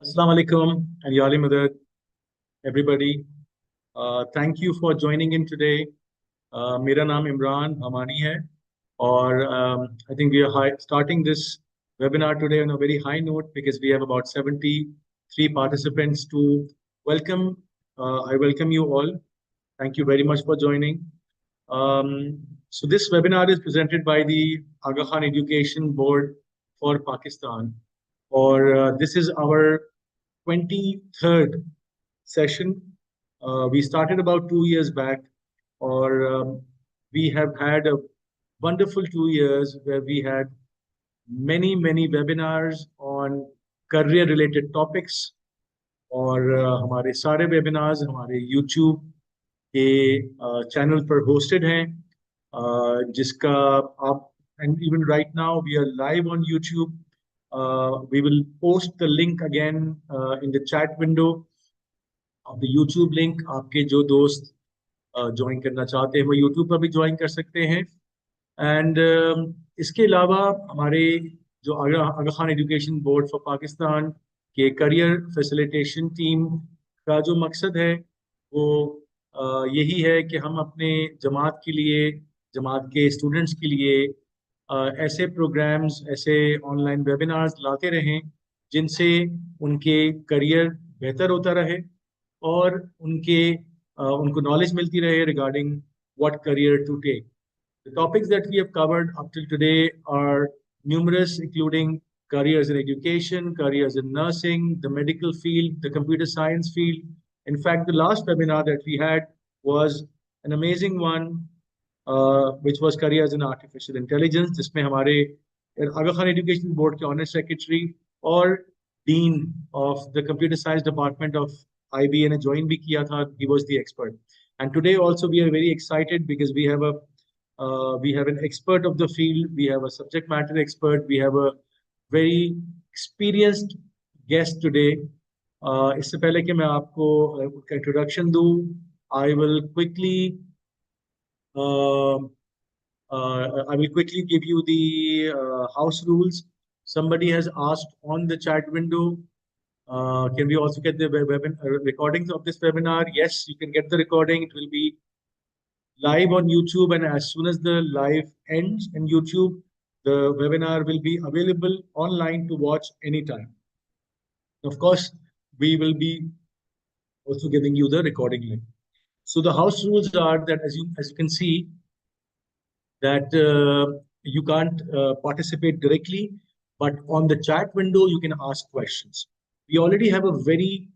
Assalamu alaikum and Yali Madad, everybody. Thank you for joining in today. मेरा नाम इमरान हमानी है और I think we are starting this webinar today on a very high note because we have about 73 participants to welcome. I welcome you all. Thank you very much for joining. So this webinar is presented by the Aga Khan Education Board for Pakistan, or this is our 23rd session. We started about 2 years back, or we have had a wonderful 2 years where we had many webinars on career related topics. और हमारे सारे webinars हमारे YouTube के channel पर hosted हैं, जिसका आप and even right now we are live on YouTube. We will post the link again in the chat window of the YouTube link. आपके जो दोस्त ज्वाइन करना चाहते हैं वो YouTube पर भी ज्वाइन कर सकते हैं. एंड इसके अलावा हमारे जो Aga Khan education board for Pakistan के करियर फैसिलिटेशन टीम का जो मकसद है वो यही है कि हम अपने जमात के लिए, जमात के स्टूडेंट्स के लिए ऐसे प्रोग्राम्स, ऐसे ऑनलाइन वेबिनार्स लाते रहें जिनसे उनके करियर बेहतर होता रहे और उनको नॉलेज मिलती रहे regarding what career to take. The topics that we have covered up till today are numerous, including careers in education, careers in nursing, the medical field, the computer science field. In fact, the last webinar that we had was an amazing one, which was careers in artificial intelligence, जिसमें हमारे आगा Khan education board के honour secretary और dean of the computer science department of IB ने join भी किया था. He was the expert. And today also we are very excited because we have an expert of the field, we have a subject matter expert, we have a very experienced guest today. इससे पहले कि मैं आपको introduction दूं, I will quickly give you the house rules. Somebody has asked on the chat window, can we also get the recordings of this webinar? Yes, you can get the recording. It will be live on YouTube, and as soon as the live ends in YouTube, the webinar will be available online to watch anytime. Of course, we will be also giving you the recording link. So the house rules are that as you can see that you can't participate directly, but on the chat window you can ask questions. We already have a very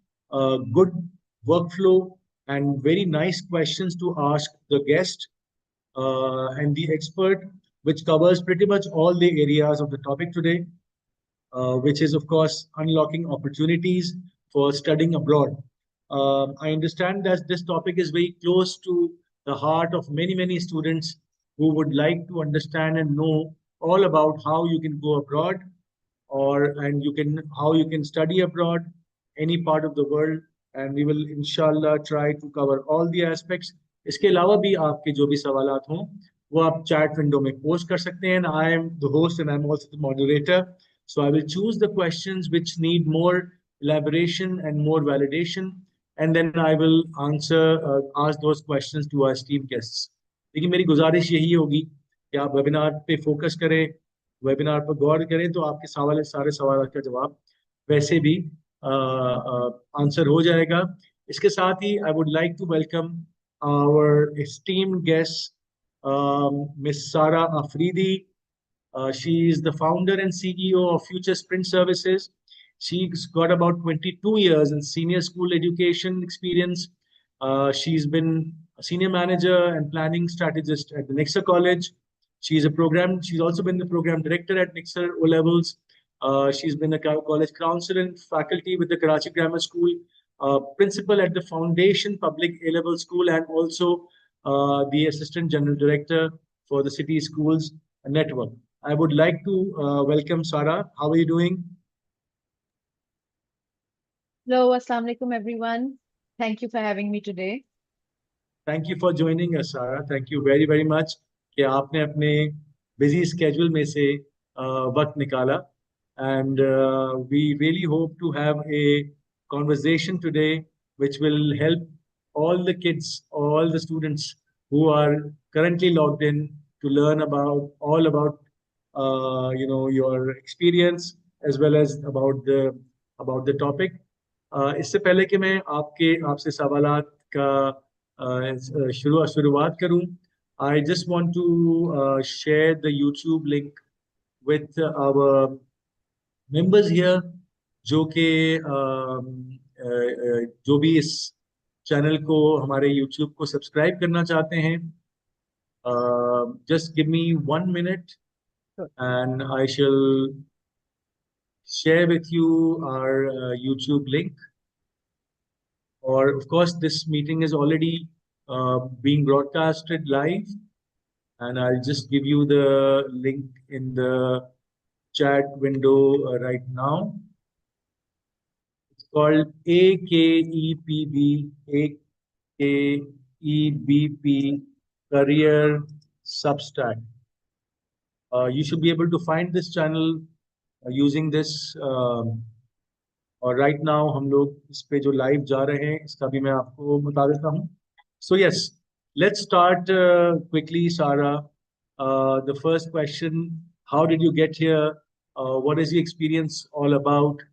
good workflow and very nice questions to ask the guest and the expert, which covers pretty much all the areas of the topic today, which is of course unlocking opportunities for studying abroad. I understand that this topic is very close to the heart of many students who would like to understand and know all about how you can go abroad how you can study abroad any part of the world, and we will inshallah try to cover all the aspects. इसके अलावा भी आपके जो भी सवालात हों वो आप चैट विंडो में पोस्ट कर सकते हैं. I am the host and I am also the moderator, so I will choose the questions which need more elaboration and more validation, and then I will ask those questions to our esteemed guests. लेकिन मेरी गुजारिश यही होगी कि आप webinar पे focus करें, webinar पर गौर करें, तो आपके सारे सवाल का जवाब वैसे भी आंसर हो जाएगा. इसके साथ ही I would like to welcome our esteemed guest, Miss Sara Afridi. She is the founder and CEO of Future Sprint Services. She's got about 22 years in senior school education experience. She's been a senior manager and planning strategist at the Nixer College. She's also been the program director at Nixer O Levels. She's been a college counselor and faculty with the Karachi Grammar School, principal at the Foundation Public A-Level School, and also the assistant general director for the City Schools Network. I would like to welcome Sara. How are you doing? Hello, Assalamu alaikum everyone. Thank you for having me today. Thank you for joining us, Sara. Thank you very much कि आपने अपने busy schedule में से वक्त निकाला. and we really hope to have a conversation today which will help all the kids, all the students who are currently logged in to learn about all about your experience as well as about the topic. इससे पहले कि मैं आपसे सवालात का शुरुआत करूं, I just want to share the YouTube link with our members here जो कि जो भी इस चैनल को हमारे YouTube को सब्सक्राइब करना चाहते हैं, just give me 1 minute and I shall share with you our YouTube link. Or of course, this meeting is already being broadcasted live, and I'll just give you the link in the chat window right now. It's called AKEBP Career Substack. You should be able to find this channel using this. और right now हम लोग इस पे जो live जा रहे हैं इसका भी मैं आपको बता देता हूँ. So yes, let's start quickly. Sara, the first question, how did you get here, what is the experience all about,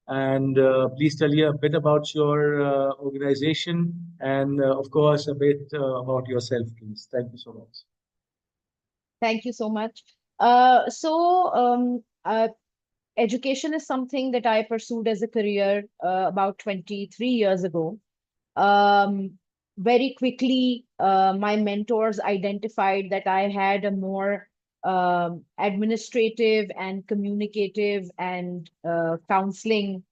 and please tell you a bit about your organization and of course a bit about yourself, please. Thank you so much. Thank you so much. Education is something that I pursued as a career about 23 years ago. Very quickly, my mentors identified that I had a more administrative and communicative and counseling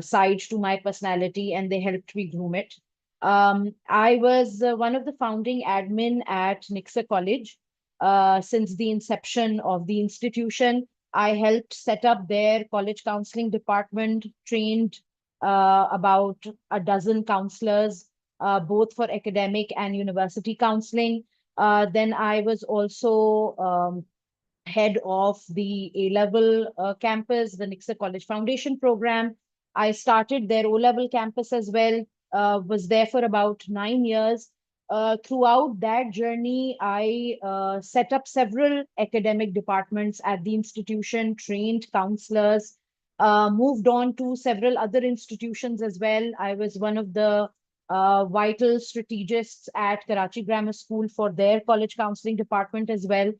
side to my personality, and they helped me groom it. I was one of the founding admin at Nixa College since the inception of the institution. I helped set up their college counseling department, trained about a dozen counselors, both for academic and university counseling. Then I was also head of the A-level campus, the Nixa College Foundation program. I started their O-level campus as well, was there for about 9 years. Throughout that journey, I set up several academic departments at the institution, trained counselors, moved on to several other institutions as well. I was one of the vital strategists at Karachi Grammar School for their college counseling department as well.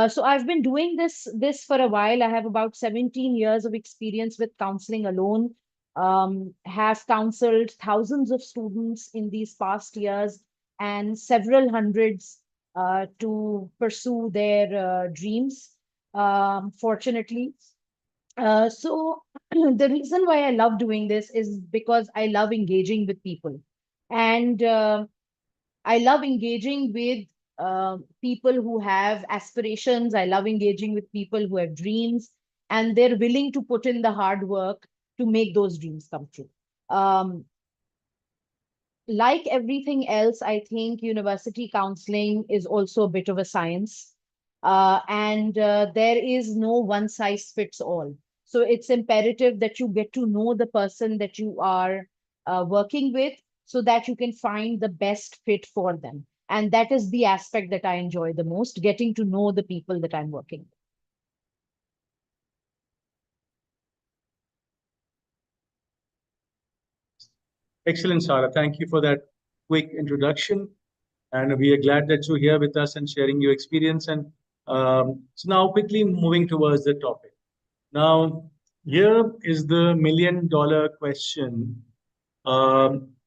So I've been doing this for a while. I have about 17 years of experience with counseling alone. Have counseled thousands of students in these past years and several hundreds to pursue their dreams, fortunately. So the reason why I love doing this is because I love engaging with people. And I love engaging with people who have aspirations. I love engaging with people who have dreams, and they're willing to put in the hard work to make those dreams come true. Like everything else, I think university counseling is also a bit of a science. And there is no one size fits all. So it's imperative that you get to know the person that you are working with so that you can find the best fit for them. And that is the aspect that I enjoy the most, getting to know the people that I'm working with. Excellent, Sarah. Thank you for that quick introduction. And we are glad that you're here with us and sharing your experience. And so now quickly moving towards the topic. Now, here is the million-dollar question,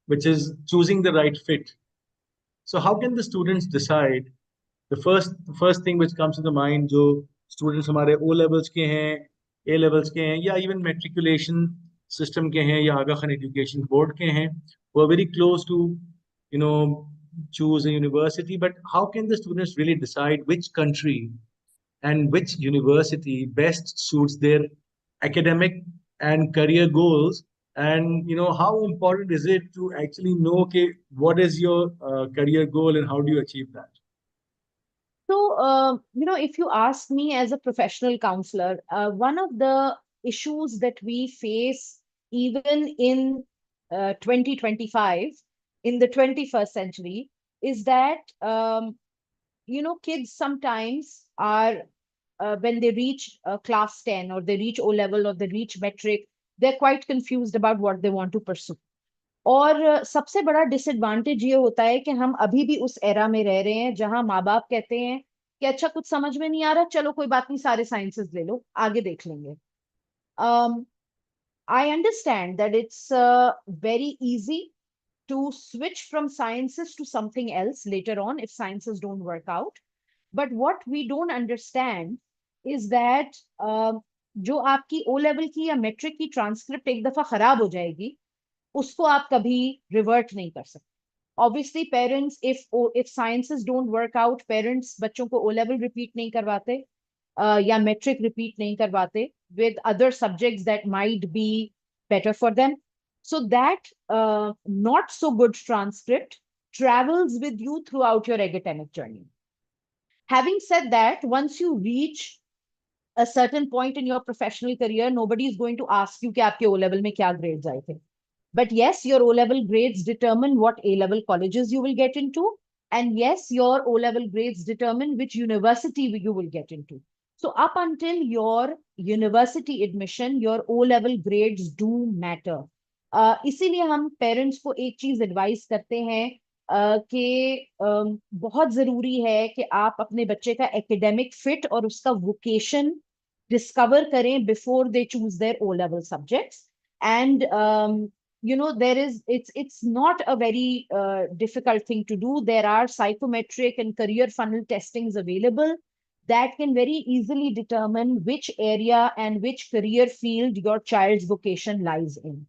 which is choosing the right fit. So how can the students decide? The first thing which comes to the mind, जो students हमारे O levels के हैं, A levels के हैं, या even matriculation system के हैं, या Aga Khan Education Board के हैं, who are very close to, choose a university. But how can the students really decide which country and which university best suits their academic and career goals? And how important is it to actually know, okay, what is your career goal and how do you achieve that? So, if you ask me as a professional counselor, one of the issues that we face even in 2025, in the 21st century, is that kids sometimes are when they reach class 10 or they reach O level or they reach metric, they're quite confused about what they want to pursue. और सबसे बड़ा disadvantage ये होता है कि हम अभी भी उस एरा में रह रहे हैं जहां माँ बाप कहते हैं कि अच्छा कुछ समझ में नहीं आ रहा, चलो कोई बात नहीं, सारे साइंसेस ले लो, आगे देख लेंगे. I understand that it's very easy to switch from sciences to something else later on if sciences don't work out. But what we don't understand is that जो आपकी O level की या metric की transcript एक दफा खराब हो जाएगी, उसको आप कभी रिवर्ट नहीं कर सकते. Obviously parents, if sciences don't work out, parents बच्चों को O level repeat नहीं करवाते या metric repeat नहीं करवाते with other subjects that might be better for them. So that not so good transcript travels with you throughout your academic journey. Having said that, once you reach a certain point in your professional career, nobody is going to ask you कि आपके O level में क्या grades आए थे. But yes, your O level grades determine what A level colleges you will get into. And yes, your O level grades determine which university you will get into. So up until your university admission, your O level grades do matter. इसीलिए हम parents को एक चीज advice करते हैं कि बहुत जरूरी है कि आप अपने बच्चे का एकेडमिक फिट और उसका वोकेशन डिस्कवर करें before they choose their O level subjects. And it's not a very difficult thing to do. There are psychometric and career funnel testings available that can very easily determine which area and which career field your child's vocation lies in.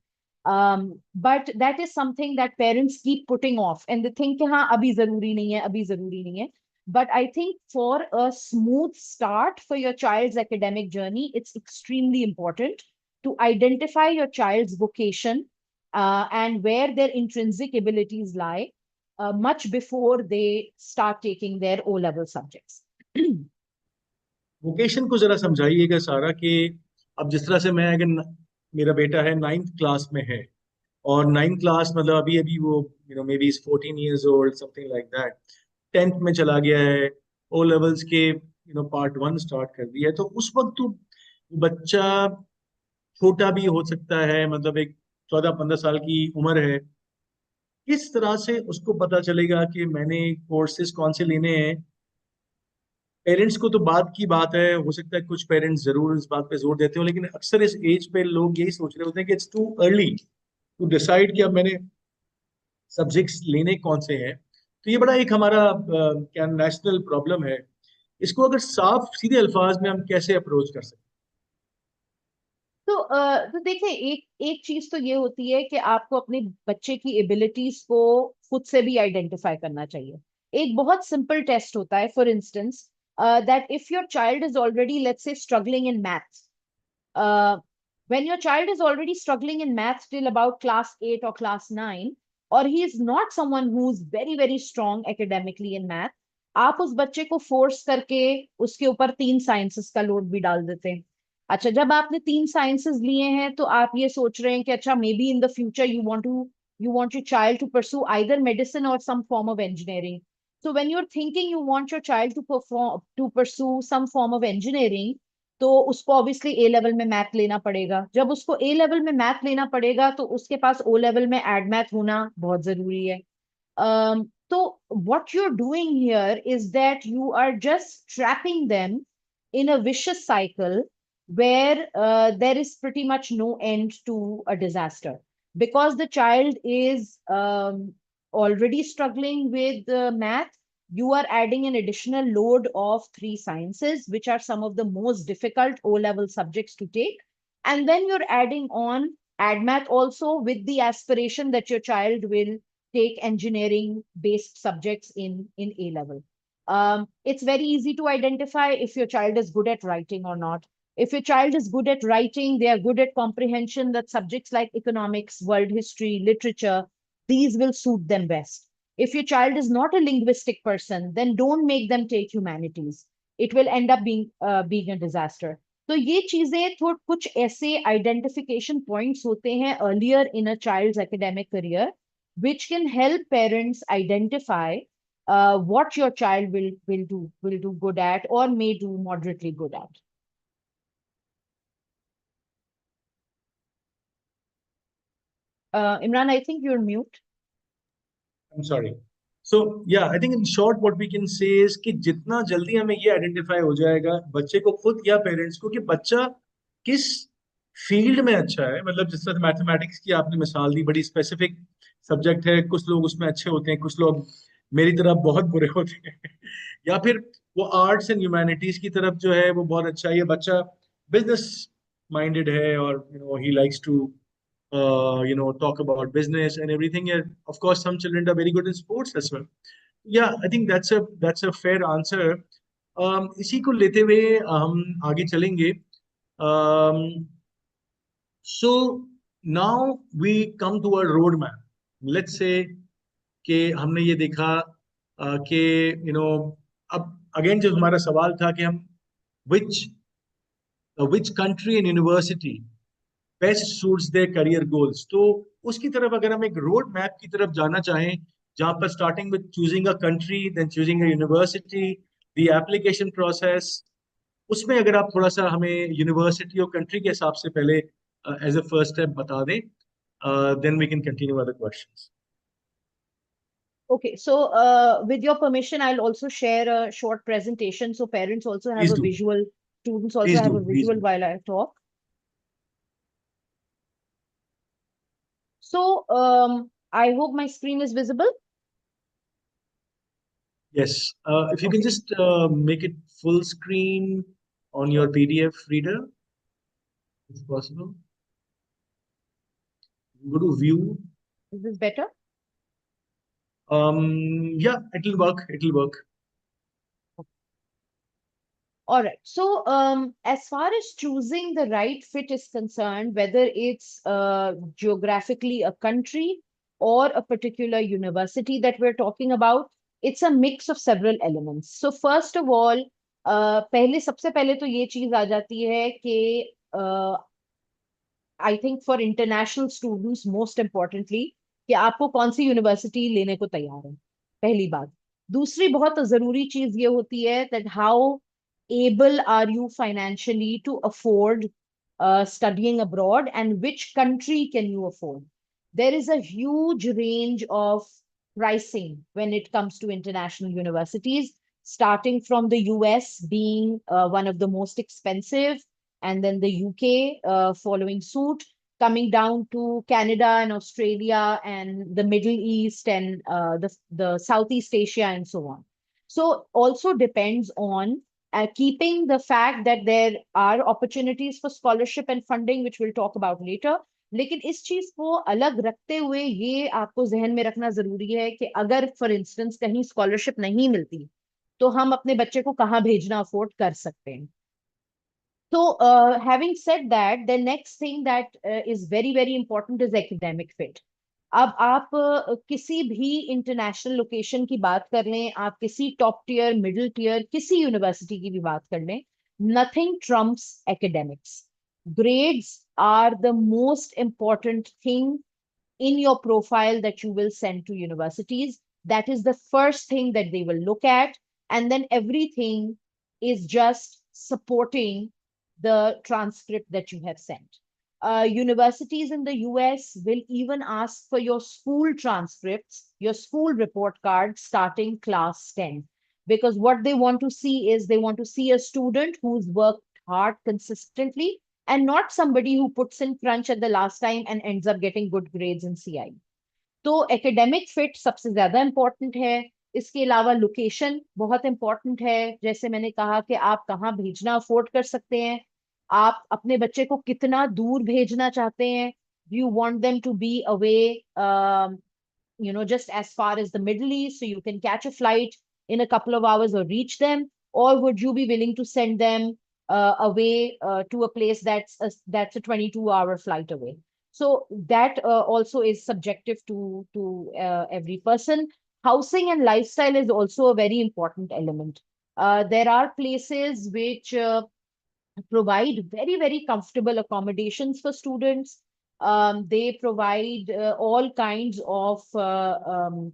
But that is something that parents keep putting off and they think कि हाँ अभी जरूरी नहीं है, अभी जरूरी नहीं है. But I think for a smooth start for your child's academic journey, it's extremely important to identify your child's vocation and where their intrinsic abilities lie much before they start taking their O-level subjects. Vocation को जरा समझाइएगा सारा कि अब जिस तरह से मैं अगर मेरा बेटा है 9th क्लास में है और 9th क्लास मतलब अभी अभी वो may be is 14 years old something like that, 10th में चला गया है, ओ लेवल्स के पार्ट 1 स्टार्ट कर दिया है, तो उस वक्त तो बच्चा छोटा भी हो सकता है, मतलब एक 14-15 साल की उम्र है. किस तरह से उसको पता चलेगा कि मैंने कोर्सेज कौन से लेने हैं? पेरेंट्स को तो बात की बात है, हो सकता है कुछ पेरेंट्स जरूर इस बात पे जोर देते हो, लेकिन अक्सर इस एज पे लोग यही सोच रहे होते हैं कि it's too early to decide कि अब मैंने सब्जेक्ट्स लेने कौन से हैं. तो ये बड़ा एक हमारा क्या नेशनल प्रॉब्लम है. इसको अगर साफ सीधे अल्फाज में हम कैसे अप्रोच कर सकते तो देखिए, एक एक चीज तो ये होती है कि आपको अपने बच्चे की एबिलिटीज को खुद से भी आइडेंटिफाई करना चाहिए. एक बहुत सिंपल टेस्ट होता है, for instance that if your child is already let's say struggling in maths, when your child is already struggling in maths till about class 8 or class 9, or he is not someone who's very very strong academically in math, आप उस बच्चे को force करके उसके ऊपर 3 sciences का load भी डाल देते हैं. अच्छा, जब आपने 3 साइंसेस लिए हैं तो आप ये सोच रहे हैं कि अच्छा may be in the future you want your child to pursue either medicine or some form of engineering. So when you're thinking you want your child to pursue some form of engineering, तो उसको obviously ए level में math लेना पड़ेगा. जब उसको ए level में math लेना पड़ेगा तो उसके पास ओ लेवल में एड मैथ होना बहुत जरूरी है. so what you're doing here is that you are just trapping them in a vicious cycle where there is pretty much no end to a disaster, because the child is already struggling with math. You are adding an additional load of 3 sciences, which are some of the most difficult O level subjects to take. And then you're adding on ADMAT also with the aspiration that your child will take engineering based subjects in A level. It's very easy to identify if your child is good at writing or not. If your child is good at writing, they are good at comprehension, that subjects like economics, world history, literature, these will suit them best. If your child is not a linguistic person, then don't make them take humanities. It will end up being a disaster. तो ये चीजें थोड़ कुछ ऐसे identification points होते हैं earlier in a child's academic career which can help parents identify what your child will do good at or may do moderately good at. Imran, I think you're mute. I'm sorry. So yeah, I think in short what we can say is कि जितना जल्दी हमें ये identify हो जाएगा बच्चे को खुद या पेरेंट्स को कि बच्चा किस फील्ड में अच्छा है, मतलब जिस तरह मैथमेटिक्स की आपने मिसाल दी, बड़ी स्पेसिफिक सब्जेक्ट है, कुछ लोग उसमें अच्छे होते हैं, कुछ लोग मेरी तरह बहुत बुरे होते हैं या फिर वो आर्ट्स एंड ह्यूमैनिटीज की तरफ जो है वो बहुत अच्छा है, ये बच्चा बिजनेस माइंडेड है और he likes to talk about business and everything. And of course, some children are very good in sports as well. Yeah, I think that's a fair answer. इसी को लेते हुए हम आगे चलेंगे. Um, so now we come to a roadmap. Let's say कि हमने ये देखा कि अब अगेन जो हमारा सवाल था कि हम which which country and university best suits their career goals, तो उसकी तरफ अगर हम एक रोड मैप की तरफ जाना चाहें, जहां पर starting with choosing a country, then choosing a university, the application process, उसमें अगर आप थोड़ा सा हमें यूनिवर्सिटी और कंट्री के हिसाब से पहले एज अ फर्स्ट स्टेप बता दें, then we can continue other questions. Okay, so with your permission, I'll also share a short presentation so parents also have please a do, visual, students also please have do, a please visual do. while I talk. So I hope my screen is visible. Yes, if you can Okay, just make it full screen on your sure. PDF reader, if possible. Go to view. Is this better? Yeah, it'll work. It'll work. All right. So, as far as choosing the right fit is concerned, whether it's geographically a country or a particular university that we're talking about, it's a mix of several elements. So, first of all, पहले सबसे पहले तो ये चीज आ जाती है कि I think for international students most importantly कि आपको कौन सी यूनिवर्सिटी लेने को तैयार है, पहली बात. दूसरी बहुत जरूरी चीज ये होती है that how able are you financially to afford studying abroad and which country can you afford. There is a huge range of pricing when it comes to international universities, starting from the US being one of the most expensive, and then the UK following suit, coming down to Canada and Australia and the Middle East and the Southeast Asia and so on. So also depends on keeping the fact that there are opportunities for scholarship and funding, which we'll talk about later. लेकिन इस चीज को अलग रखते हुए ये आपको जहन में रखना जरूरी है कि अगर फॉर इंस्टेंस कहीं स्कॉलरशिप नहीं मिलती तो हम अपने बच्चे को कहाँ भेजना अफोर्ड कर सकते हैं. So, having said that, the next thing that is very, very important is academic fit. अब आप किसी भी इंटरनेशनल लोकेशन की बात कर लें, आप किसी टॉप टियर, मिडिल टियर, किसी यूनिवर्सिटी की भी बात कर लें, nothing Trump's academics. Grades are the most important thing in your profile that you will send to universities. That is the first thing that they will look at. And then everything is just supporting the transcript that you have sent. Universities in the US will even ask for your school transcripts, your school report card starting class 10. Because what they want to see is they want to see a student who's worked hard consistently and not somebody who puts in crunch at the last time and ends up getting good grades in CI. तो academic fit सबसे ज्यादा important है. इसके अलावा location बहुत important है. जैसे मैंने कहा कि आप कहाँ भेजना अफोर्ड कर सकते हैं, आप अपने बच्चे को कितना दूर भेजना चाहते हैं. You want them to be away just as far as the Middle East, so you can catch a flight in a couple of hours or reach them, or would you be willing to send them away to a place that's a 22-hour flight away? So that also is subjective to every person. Housing and lifestyle is also a very important element. There are places which provide very, very comfortable accommodations for students. They provide all kinds of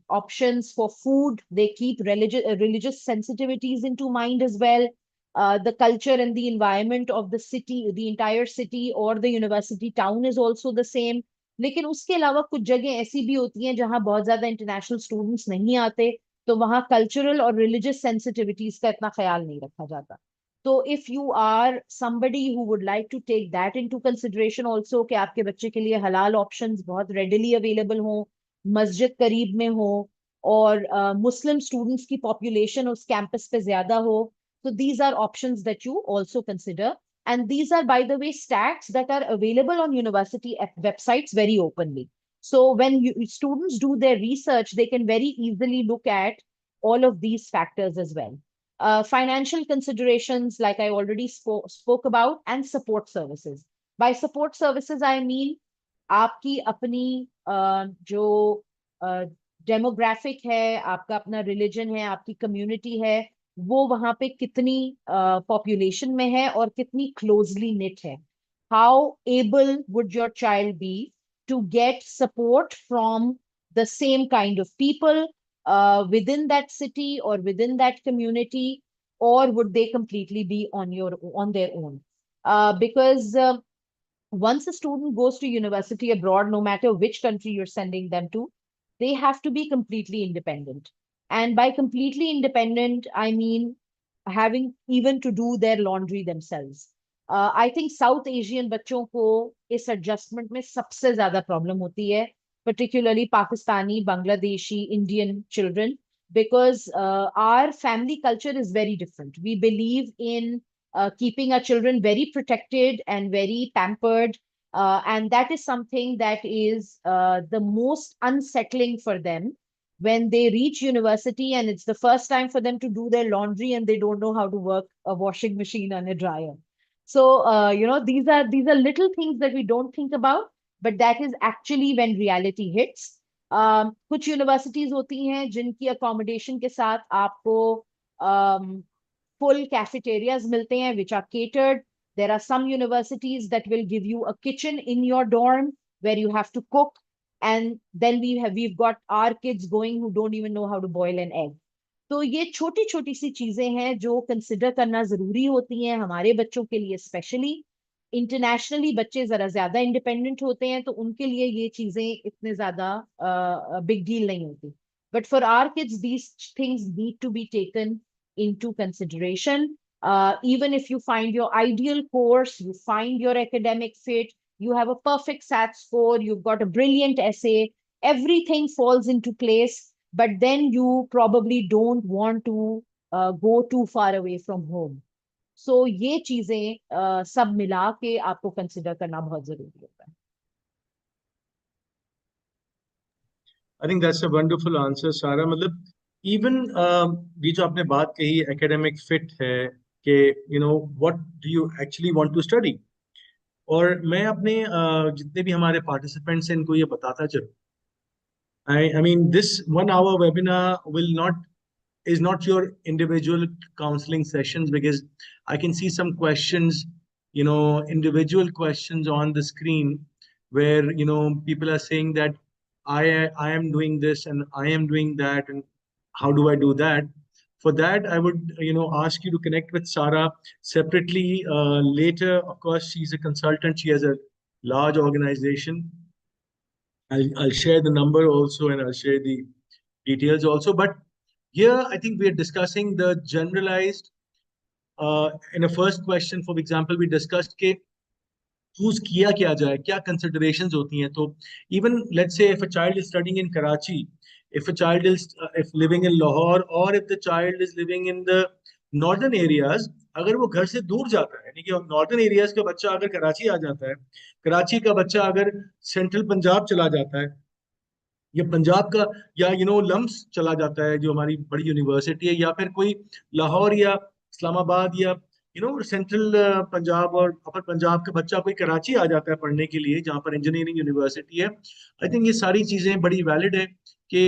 options for food. They keep religious sensitivities into mind as well. The culture and the environment of the city, the entire city or the university town is also the same. लेकिन उसके अलावा कुछ जगह ऐसी भी होती हैं जहां बहुत ज्यादा इंटरनेशनल स्टूडेंट्स नहीं आते, तो वहाँ कल्चरल और रिलीजियस सेंसिटिविटीज का इतना ख्याल नहीं रखा जाता. तो if you are somebody who would like to take that into consideration also कि आपके बच्चे के लिए हलाल options बहुत readily available हो, मस्जिद करीब में हो, और मुस्लिम स्टूडेंट्स की population उस कैंपस पे ज्यादा हो, so these are options that you also consider. And these are, by the way, stats that are available on university websites very openly. So when students do their research, they can very easily look at all of these factors as well. Financial considerations, like I already spoke about, and support services. By support services, I mean आपकी अपनी जो demographic है, आपका अपना religion है, आपकी community है, वो वहां पे कितनी पॉपुलेशन में है और कितनी क्लोजली निट है. How able would your child be to get support from the same kind of people within that city or within that community, or would they completely be on their own? Because once a student goes to university abroad, no matter which country you're sending them to, they have to be completely independent. And by completely independent, I mean having even to do their laundry themselves. I think South Asian बच्चों को इस adjustment में सबसे ज्यादा problem होती है, particularly Pakistani, Bangladeshi, Indian children, because our family culture is very different. We believe in keeping our children very protected and very pampered. And that is something that is the most unsettling for them when they reach university and it's the first time for them to do their laundry and they don't know how to work a washing machine and a dryer. So, these are little things that we don't think about, but that is actually when reality hits. कुछ universities होती हैं जिनकी accommodation के साथ आपको full cafeterias milte hain which are catered. There are some universities that will give you a kitchen in your dorm where you have to cook. And then we've got our kids going who don't even know how to boil an egg. तो ये छोटी छोटी सी चीजें हैं जो consider करना जरूरी होती हैं हमारे बच्चों के लिए. स्पेशली इंटरनेशनली बच्चे जरा ज्यादा इंडिपेंडेंट होते हैं, तो उनके लिए ये चीजें इतने ज्यादा बिग डील नहीं होती. But for our kids these things need to be taken into consideration. Even if you find your ideal course, you find your academic fit, you have a perfect SAT score, you've got a brilliant essay, everything falls into place, but then you probably don't want to go too far away from home. So ये चीजें सब मिला के आपको consider करना बहुत जरूरी होता है. I think that's a wonderful answer, Sara. मतलब even ये जो आपने बात कही academic fit है कि what do you actually want to study, और मैं अपने जितने भी हमारे participants हैं इनको ये बताता चलूँ. I mean, this 1 hour webinar is not your individual counseling sessions, because I can see some questions, individual questions on the screen where, people are saying that I am doing this and I am doing that, and how do I do that? For that, I would, ask you to connect with Sarah separately later. Of course, she's a consultant. She has a large organization. I'll share the number also, and I'll share the details also. But here, I think we are discussing the generalized. In a first question, for example, we discussed के choose किया क्या जाए, क्या considerations होती हैं. तो even let's say if a child is studying in Karachi, if a child is if living in Lahore, or if the child is living in the northern areas, अगर वो घर से दूर जाता है, यानी कि नॉर्दर्न एरियाज का बच्चा अगर कराची आ जाता है, कराची का बच्चा अगर सेंट्रल पंजाब चला जाता है, या पंजाब का, या लम्स चला जाता है जो हमारी बड़ी यूनिवर्सिटी है, या फिर कोई लाहौर या इस्लामाबाद या सेंट्रल पंजाब और अपर पंजाब का बच्चा कोई कराची आ जाता है पढ़ने के लिए जहाँ पर इंजीनियरिंग यूनिवर्सिटी है. आई थिंक ये सारी चीजें बड़ी वैलिड है कि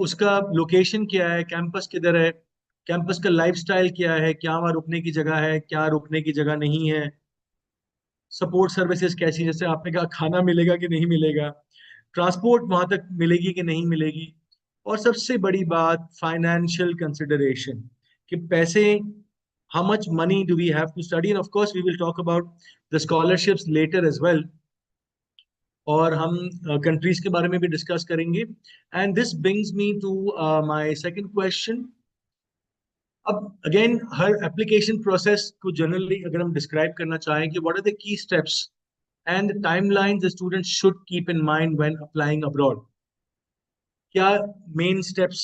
उसका लोकेशन क्या है, कैंपस किधर है, कैंपस का लाइफस्टाइल क्या है, क्या वहाँ रुकने की जगह है, क्या रुकने की जगह नहीं है, सपोर्ट सर्विसेज कैसी, जैसे आपने कहा खाना मिलेगा कि नहीं मिलेगा, ट्रांसपोर्ट वहां तक मिलेगी कि नहीं मिलेगी, और सबसे बड़ी बात फाइनेंशियल कंसिडरेशन कि पैसे, how much money do we have to study, and of course we will talk about the scholarships later as well, और हम कंट्रीज के बारे में भी डिस्कस करेंगे। And this brings me to my second question. अब अगेन हर application process को जनरली अगर हम डिस्क्राइब करना चाहें कि what are the key steps and the timelines the students should keep in mind when applying abroad, क्या मेन स्टेप्स,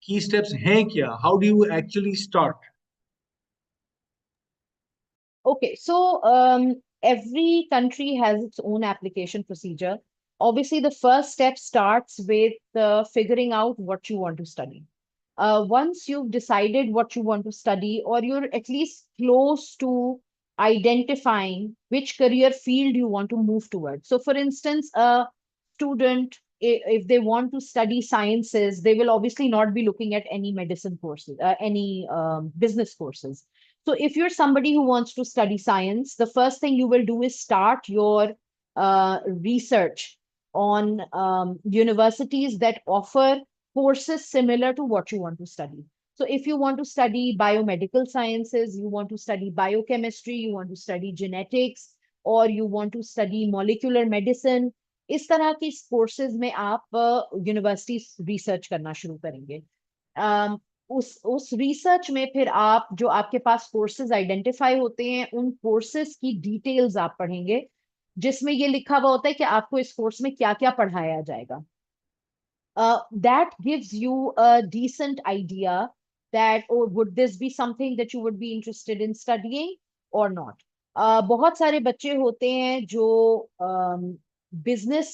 की स्टेप्स हैं क्या, how do you actually start? Okay, so every country has its own application procedure. Obviously, the first step starts with figuring out what you want to study. Once you've decided what you want to study, or you're at least close to identifying which career field you want to move towards. So, for instance, a student, if they want to study sciences, they will obviously not be looking at any medicine courses, any business courses. So, if you're somebody who wants to study science, the first thing you will do is start your research on universities that offer courses similar to what you want to study. So if you want to study biomedical sciences, you want to study biochemistry, you want to study genetics, or you want to study molecular medicine, इस तरह की courses में आप university research करना शुरू करेंगे। उस research में फिर आप जो आपके पास कोर्सेज आइडेंटिफाई होते हैं, उन कोर्सेज की डिटेल्स आप पढ़ेंगे, जिसमें ये लिखा हुआ होता है कि आपको इस कोर्स में क्या क्या पढ़ाया जाएगा। That gives you a decent idea that, oh, would this be something that you would be interested in studying or not. बहुत सारे बच्चे होते हैं जो बिजनेस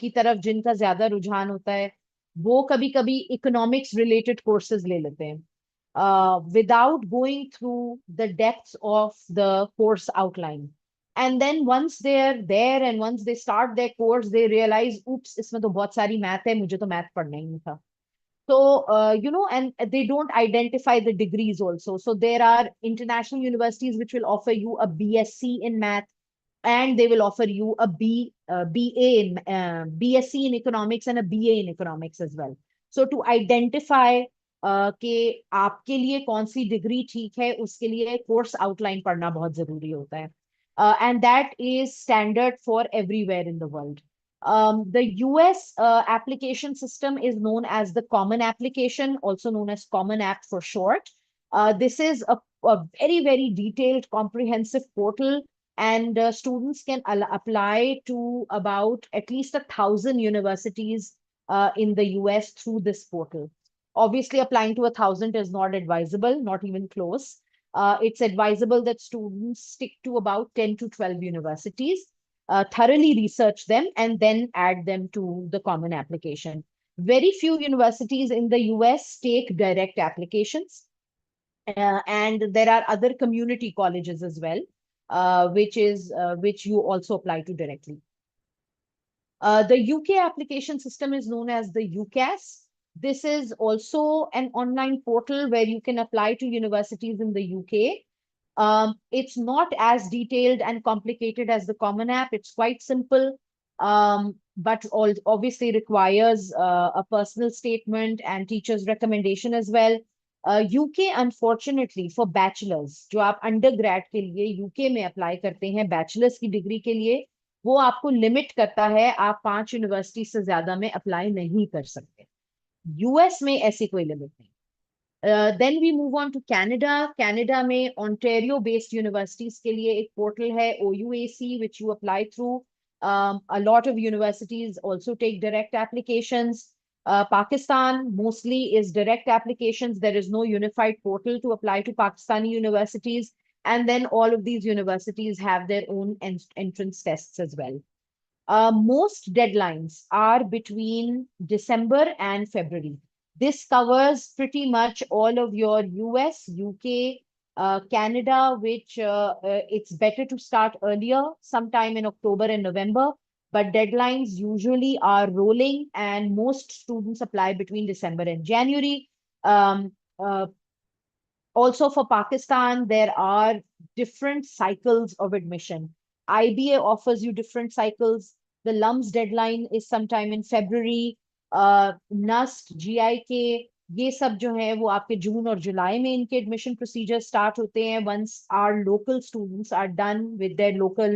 की तरफ जिनका ज्यादा रुझान होता है, वो कभी कभी इकोनॉमिक्स रिलेटेड कोर्सेज ले लेते हैं without going through the depths of the course outline, and then once they're there and once they start their course they realize, oops, इसमें तो बहुत सारी मैथ है, मुझे तो मैथ पढ़ना ही नहीं था. So and they don't identify the degrees also. So there are international universities which will offer you a BSc in math, and they will offer you a BA in BSc in economics and a BA in economics as well. So to identify कि आपके लिए कौन सी degree ठीक है, उसके लिए course outline पढ़ना बहुत जरूरी होता है. And that is standard for everywhere in the world. The US application system is known as the Common Application, also known as Common App for short. This is a very, very detailed, comprehensive portal, and students can apply to about at least 1,000 universities in the US through this portal. Obviously, applying to 1,000 is not advisable, not even close. It's advisable that students stick to about 10 to 12 universities, thoroughly research them, and then add them to the common application. Very few universities in the US take direct applications, and there are other community colleges as well, which you also apply to directly. The UK application system is known as the UCAS. This is also an online portal where you can apply to universities in the UK. It's not as detailed and complicated as the Common App. It's quite simple, but obviously requires a personal statement and teacher's recommendation as well. UK, unfortunately, for bachelors, जो आप undergrad के लिए UK में apply करते हैं bachelors की degree के लिए, वो आपको limit करता है, आप 5 यूनिवर्सिटी से ज्यादा में अप्लाई नहीं कर सकते. यूएस में ऐसी कोई लिमिट नहीं. Then we move on to Canada. Canada में Ontario based universities के लिए एक portal है OUAC, which you apply through. A lot of universities also take direct applications. Pakistan mostly is direct applications. There is no unified portal to apply to Pakistani universities. And then all of these universities have their own entrance tests as well. Most deadlines are between December and February. This covers pretty much all of your US, UK, Canada, which it's better to start earlier, sometime in October and November. But deadlines usually are rolling, and most students apply between December and January. Also for Pakistan, there are different cycles of admission. IBA offers you different cycles. The LUMS deadline is sometime in February. NUST, GIK, ये सब जो है वो आपके जून और जुलाई में इनके admission procedure start होते हैं once our local students are done with their local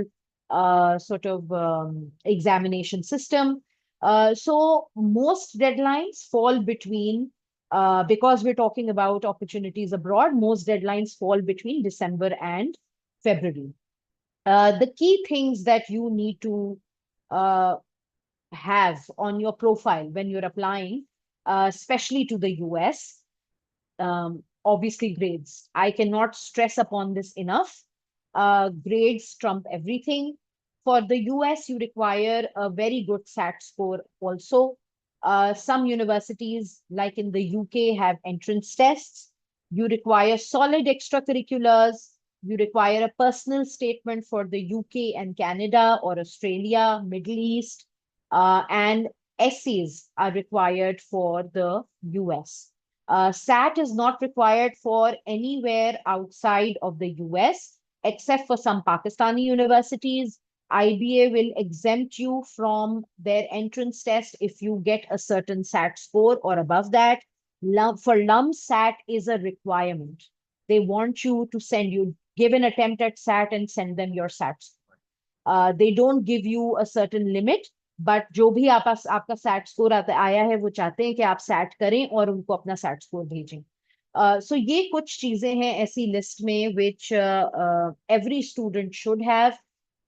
sort of examination system. So most deadlines fall between because we're talking about opportunities abroad, most deadlines fall between December and February. The key things that you need to uh, have on your profile when you're applying, especially to the US, obviously grades. I cannot stress upon this enough. Grades trump everything. For the US, you require a very good SAT score also. Some universities, like in the UK, have entrance tests. You require solid extracurriculars. You require a personal statement for the UK and Canada or Australia, Middle East, and essays are required for the US. SAT is not required for anywhere outside of the US, except for some Pakistani universities. IBA will exempt you from their entrance test if you get a certain SAT score or above that. For LUMS, SAT is a requirement. They want you to give an attempt at SAT and send them your SAT score. They don't give you a certain limit, but जो भी आपका set score आया है वो चाहते हैं कि आप सैट करें और उनको अपना सैट स्कोर भेजें. सो ये कुछ चीजें हैं ऐसी लिस्ट में which every student should have,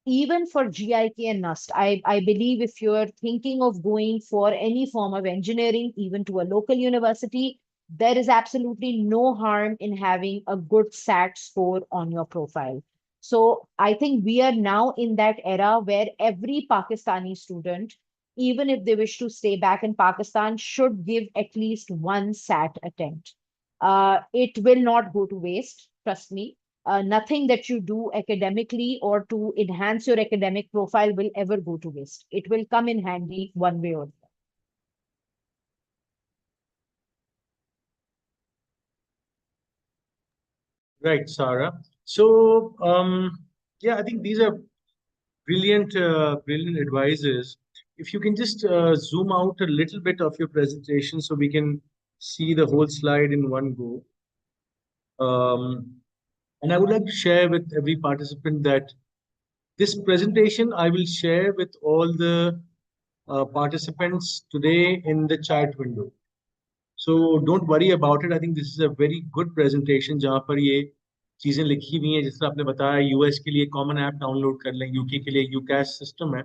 even for GIK and NUST. I believe if you're thinking of going for any form of engineering, even to a local university, there is absolutely no harm in having a good SAT score on your profile. So I think we are now in that era where every Pakistani student, even if they wish to stay back in Pakistan, should give at least one SAT attempt. It will not go to waste, trust me. Nothing that you do academically or to enhance your academic profile will ever go to waste. It will come in handy one way or the other. Right, Sarah. So, yeah, I think these are brilliant advices. If you can just zoom out a little bit of your presentation so we can see the whole slide in one go. And I would like to share with every participant that this presentation I will share with all the participants today in the chat window. So don't worry about it. I think this is a very good presentation जहाँ पर ये चीजें लिखी हुई हैं, जिस तरह आपने बताया यूएस के लिए कॉमन ऐप डाउनलोड कर लें, यूके के लिए यूकैश सिस्टम है.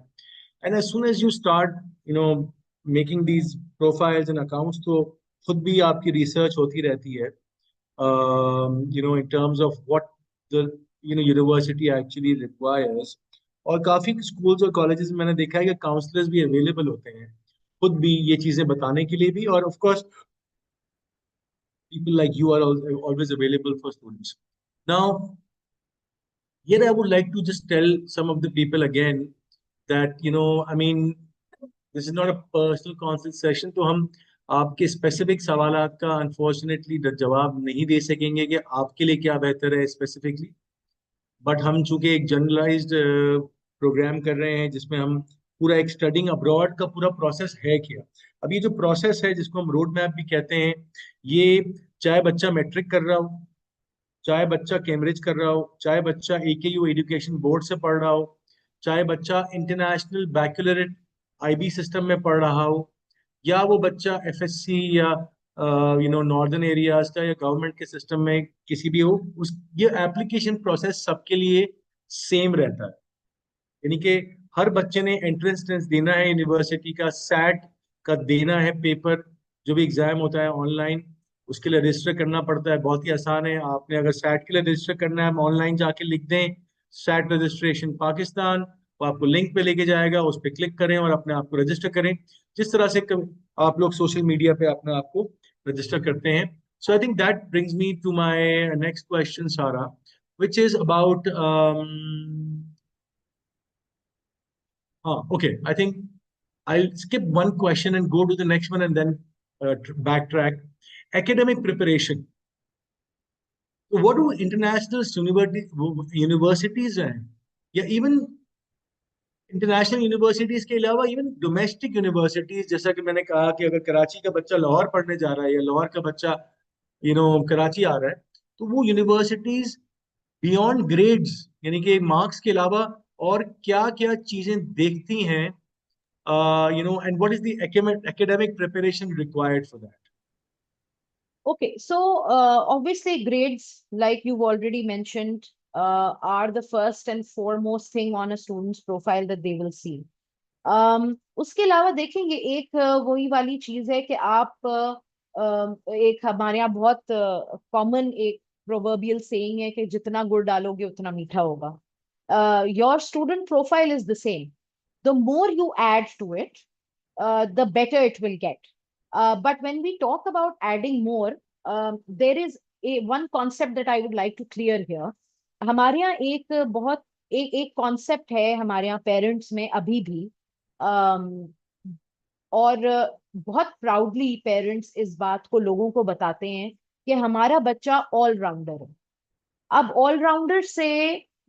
And as soon as you start making these profiles and accounts, तो खुद भी आपकी रिसर्च होती रहती है in terms of what the university actually requires. और काफी स्कूल्स और कॉलेजेस में मैंने देखा है कि काउंसलर्स भी अवेलेबल होते हैं खुद भी ये चीजें बताने के लिए भी, और of course people like you are always available for students. Now, here I would like to just tell some of the people again that, I mean, this is not a personal consult session, तो हम आपके specific सवालात का unfortunately जवाब नहीं दे सकेंगे कि आपके लिए क्या बेहतर है स्पेसिफिकली. बट हम चूंकि एक जनरलाइज्ड प्रोग्राम कर रहे हैं जिसमें हम पूरा एक स्टडिंग अब्रॉड का पूरा प्रोसेस है क्या. अब ये जो प्रोसेस है जिसको हम रोड मैप भी कहते हैं, ये चाहे बच्चा मैट्रिक कर रहा हो, चाहे बच्चा कैम्ब्रिज कर रहा हो, चाहे बच्चा एकेयू एजुकेशन बोर्ड से पढ़ रहा हो, चाहे बच्चा इंटरनेशनल बैकलरेट आईबी सिस्टम में पढ़ रहा हो, या वो बच्चा एफएससी या नॉर्दर्न एरियाज का या गवर्नमेंट के सिस्टम में किसी भी हो, उस ये एप्लीकेशन प्रोसेस सबके लिए सेम रहता है. यानी कि हर बच्चे ने एंट्रेंस टेस्ट देना है, यूनिवर्सिटी का सैट का देना है पेपर, जो भी एग्जाम होता है ऑनलाइन, उसके लिए रजिस्टर करना पड़ता है. बहुत ही आसान है. आपने अगर सैट के लिए रजिस्टर करना है, हम ऑनलाइन जाके लिख दें सैट रजिस्ट्रेशन पाकिस्तान, वो आपको लिंक पे लेके जाएगा, उस पर क्लिक करें और अपने आप को रजिस्टर करें, जिस तरह से आप लोग सोशल मीडिया पे अपने आप को रजिस्टर करते हैं. So I think that brings me to my next question Sara, which is about okay, I think I'll skip one question and go to the next one and then backtrack. Academic preparation. तो what do international universities हैं, या even international universities के अलावा even domestic universities, जैसा कि मैंने कहा कि अगर कराची का बच्चा लाहौर पढ़ने जा रहा है या लाहौर का बच्चा कराची आ रहा है, तो वो यूनिवर्सिटीज बियॉन्ड ग्रेड्स यानी कि मार्क्स के अलावा और क्या क्या चीजें देखती हैं, and what is the academic preparation required for that? Okay, so obviously grades, like you've already mentioned, are the first and foremost thing on a student's profile that they will see. उसके अलावा देखेंगे एक वही वाली चीज है कि आप एक हमारे यहाँ बहुत कॉमन एक प्रोवर्बियल सेइंग है कि जितना गुड़ डालोगे उतना मीठा होगा. Your student profile is the same. The more you add to it, the better it will get. But when we talk about adding more, there is one concept that I would like to clear here. हमारे यहाँ एक बहुत एक concept है हमारे यहाँ parents में अभी भी, और बहुत प्राउडली पेरेंट्स इस बात को लोगों को बताते हैं कि हमारा बच्चा ऑलराउंडर है. अब ऑलराउंडर से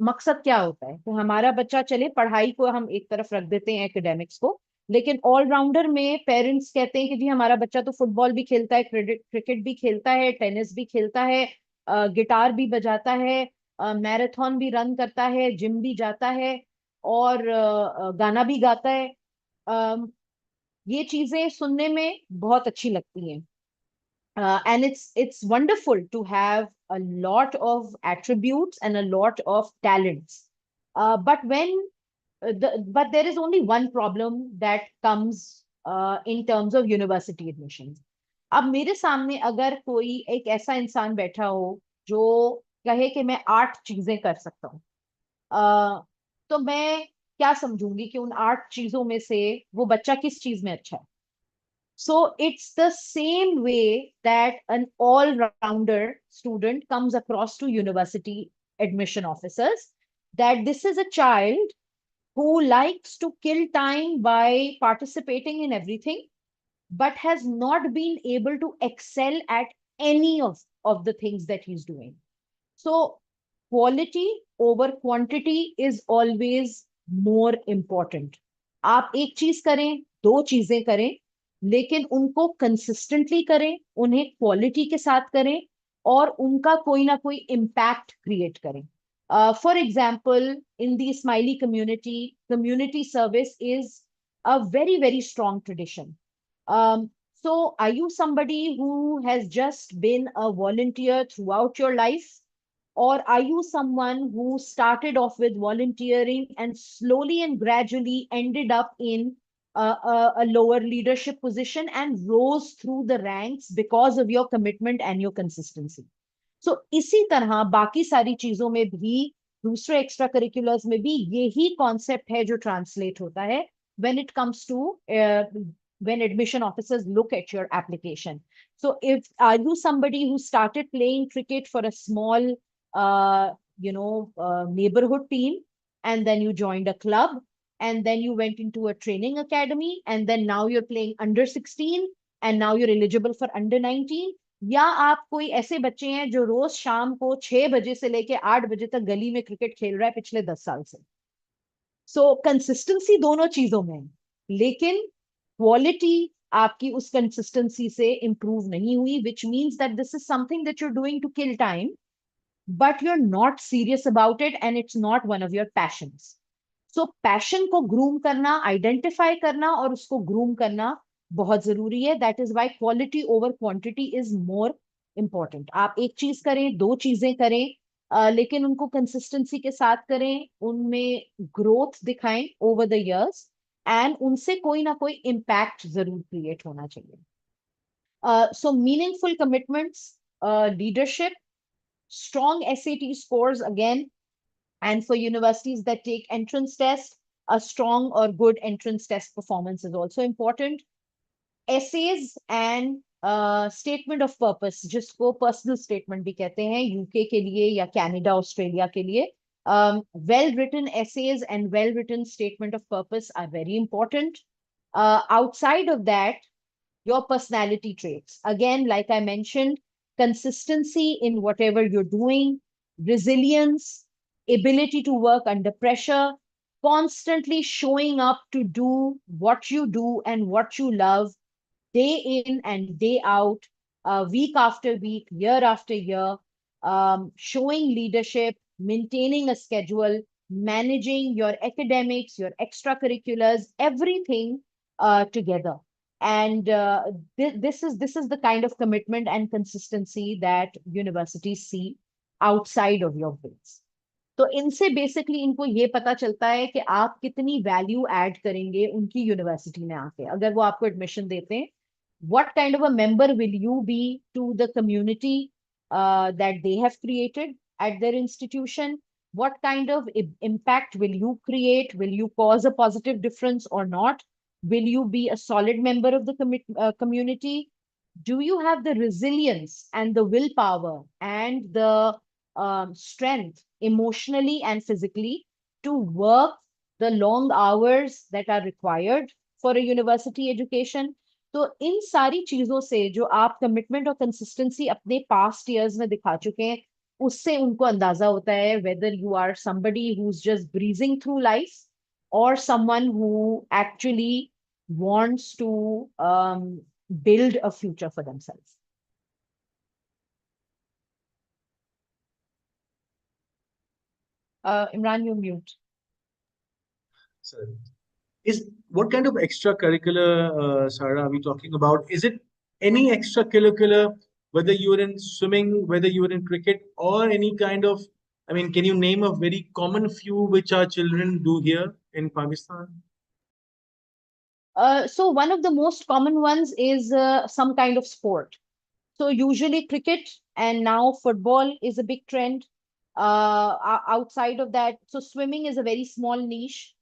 मकसद क्या होता है? तो हमारा बच्चा, चले पढ़ाई को हम एक तरफ रख देते हैं, एकेडमिक्स को, लेकिन ऑलराउंडर में पेरेंट्स कहते हैं कि जी हमारा बच्चा तो फुटबॉल भी खेलता है, क्रिकेट भी खेलता है, टेनिस भी खेलता है, गिटार भी बजाता है, मैराथन भी रन करता है, जिम भी जाता है, और गाना भी गाता है. ये चीजें सुनने में बहुत अच्छी लगती हैं. And it's wonderful to have a lot of attributes and a lot of talents. But there is only one problem that comes in terms of university admissions. अब मेरे सामने अगर कोई एक ऐसा इंसान बैठा हो जो कहे कि मैं 8 चीजें कर सकता हूँ, तो मैं क्या समझूंगी कि उन 8 चीजों में से वो बच्चा किस चीज में अच्छा है. So it's the same way that an all-rounder student comes across to university admission officers, that this is a child who likes to kill time by participating in everything, but has not been able to excel at any of the things that he's doing. So quality over quantity is always more important. आप एक चीज करें, 2 चीजें करें, लेकिन उनको consistently करें, उन्हें क्वालिटी के साथ करें, और उनका कोई ना कोई इम्पैक्ट क्रिएट करें. For example, in the smiley community, community service is a very very strong tradition. So are you somebody who has just been a volunteer throughout your life? Or are you someone who started off with volunteering and slowly and gradually ended up in a lower leadership position and rose through the ranks because of your commitment and your consistency? So इसी तरह बाकी सारी चीजों में भी, दूसरे extra curriculars में भी यही कॉन्सेप्ट है जो ट्रांसलेट होता है when it comes to when admission officers look at your application. So if are you somebody who started playing cricket for a small neighborhood team, and then you joined a club, and then you went into a training academy, and then now you're playing under 16, and now you're eligible for under 19? या आप कोई ऐसे बच्चे हैं जो रोज शाम को 6 बजे से लेके 8 बजे तक गली में क्रिकेट खेल रहा है पिछले 10 साल से? सो कंसिस्टेंसी दोनों चीजों में है, लेकिन क्वालिटी आपकी उस कंसिस्टेंसी से इंप्रूव नहीं हुई, which means that this is something that you are doing to kill time, but you're not serious about it and it's not one of your passions. So passion को groom करना, identify करना और उसको groom करना बहुत जरूरी है. That is why quality over quantity is more important. आप एक चीज करें, 2 चीजें करें, लेकिन उनको कंसिस्टेंसी के साथ करें, उनमें ग्रोथ दिखाएं ओवर द इयर्स, एंड उनसे कोई ना कोई इम्पैक्ट जरूर क्रिएट होना चाहिए. So meaningful commitments, leadership, strong SAT scores again, and for universities that take entrance test, a strong or good entrance test performance is also important. Essays and statement of purpose, जिसको personal statement भी कहते हैं, UK के लिए या Canada Australia के लिए, well written essays and well written statement of purpose are very important. Outside of that, your personality traits, again, like I mentioned, consistency in whatever you're doing, resilience, ability to work under pressure, constantly showing up to do what you do and what you love day in and day out, week after week, year after year, showing leadership, maintaining a schedule, managing your academics, your extracurriculars, everything together. And this is the kind of commitment and consistency that universities see outside of your grades. तो इनसे basically इनको ये पता चलता है कि आप कितनी वैल्यू ऐड करेंगे उनकी यूनिवर्सिटी में आके अगर वो आपको एडमिशन देते हैं what kind of a member will you be to the community that they have created at their institution? What kind of impact will you create? Will you cause a positive difference or not? Will you be a solid member of the community? Do you have the resilience and the willpower and the strength emotionally and physically to work the long hours that are required for a university education? तो इन सारी चीजों से जो आप commitment और consistency अपने past years में दिखा चुके हैं उससे उनको अंदाजा होता है whether you are somebody who's just breezing through life or someone who actually wants to build a future for themselves. Imran, you mute. Sorry. What kind of extracurricular, Sarah, are we talking about? Is it any extracurricular, whether you were in swimming, whether you were in cricket, or any kind of, I mean, can you name a very common few which our children do here in Pakistan? So one of the most common ones is some kind of sport. So usually cricket and now football is a big trend. Outside of that, so swimming is a very small niche.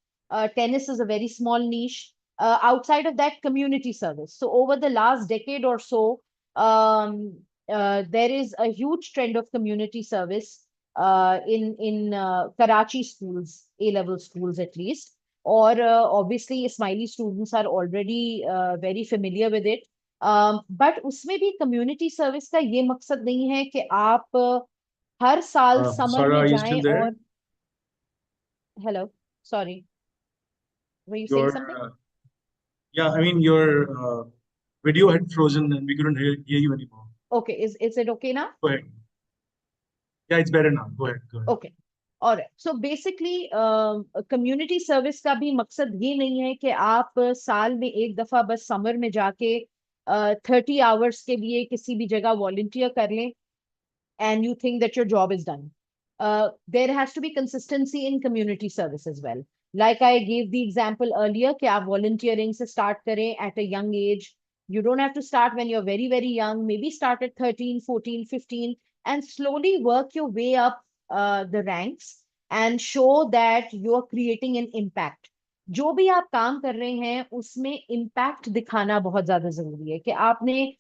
Tennis is a very small niche. Outside of that, community service. So over the last decade or so, there is a huge trend of community service in Karachi schools, A-level schools at least. Or obviously, Ismaili students are already very familiar with it. But उसमें भी community service का ये मकसद नहीं है कि आप हर साल समर Sarah, में are you जाएं still there? और hello sorry were you saying Your, something? yeah, I mean, your video had frozen and we couldn't hear you anymore. Okay, is it okay now? Go ahead. Yeah, it's better now. Go ahead. Go ahead. Okay. और so basically community service का भी मकसद ये नहीं है कि आप साल में एक दफा बस समर में जाके 30 आवर्स के लिए किसी भी जगह वॉलंटियर कर लें and you think that your job is done. There has to be consistency in community service as well. Like I gave the example earlier, कि आप volunteering से start करें at a young age. You don't have to start when you're very, very young. Maybe start at 13, 14, 15 and slowly work your way up the ranks and show that you're creating an impact. जो भी आप काम कर रहे हैं उसमें impact दिखाना बहुत ज्यादा जरूरी है कि आपने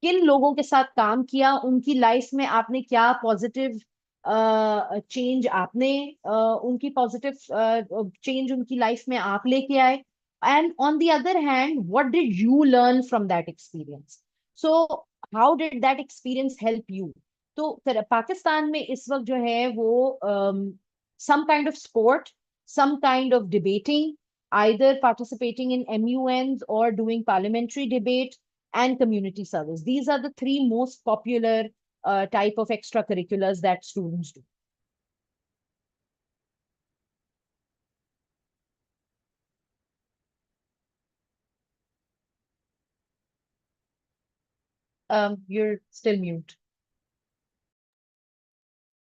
किन लोगों के साथ काम किया उनकी लाइफ में आपने क्या पॉजिटिव चेंज आपने उनकी पॉजिटिव चेंज उनकी लाइफ में आप लेके आए and on the other hand what did you learn from that experience so how did that experience help you तो पाकिस्तान में इस वक्त जो है वो some kind of sport some kind of debating either participating in MUNs or doing parliamentary debate and community service. These are the three most popular type of extracurriculars that students do. You're still mute.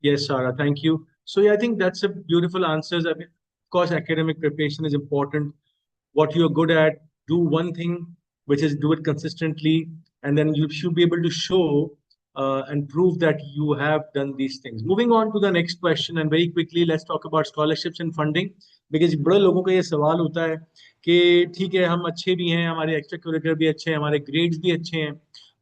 Yes, Sarah, thank you. So yeah, I think that's a beautiful answers. I mean, of course, academic preparation is important. What you're good at, do one thing, which is do it consistently, and then you should be able to show and prove that you have done these things. Moving on to the next question, and very quickly, let's talk about scholarships and funding, because बड़े लोगों का ये सवाल होता है कि ठीक है हम अच्छे भी हैं, हमारे एक्स्ट्रा करिकुलर भी अच्छे हैं, हमारे ग्रेड्स भी अच्छे हैं,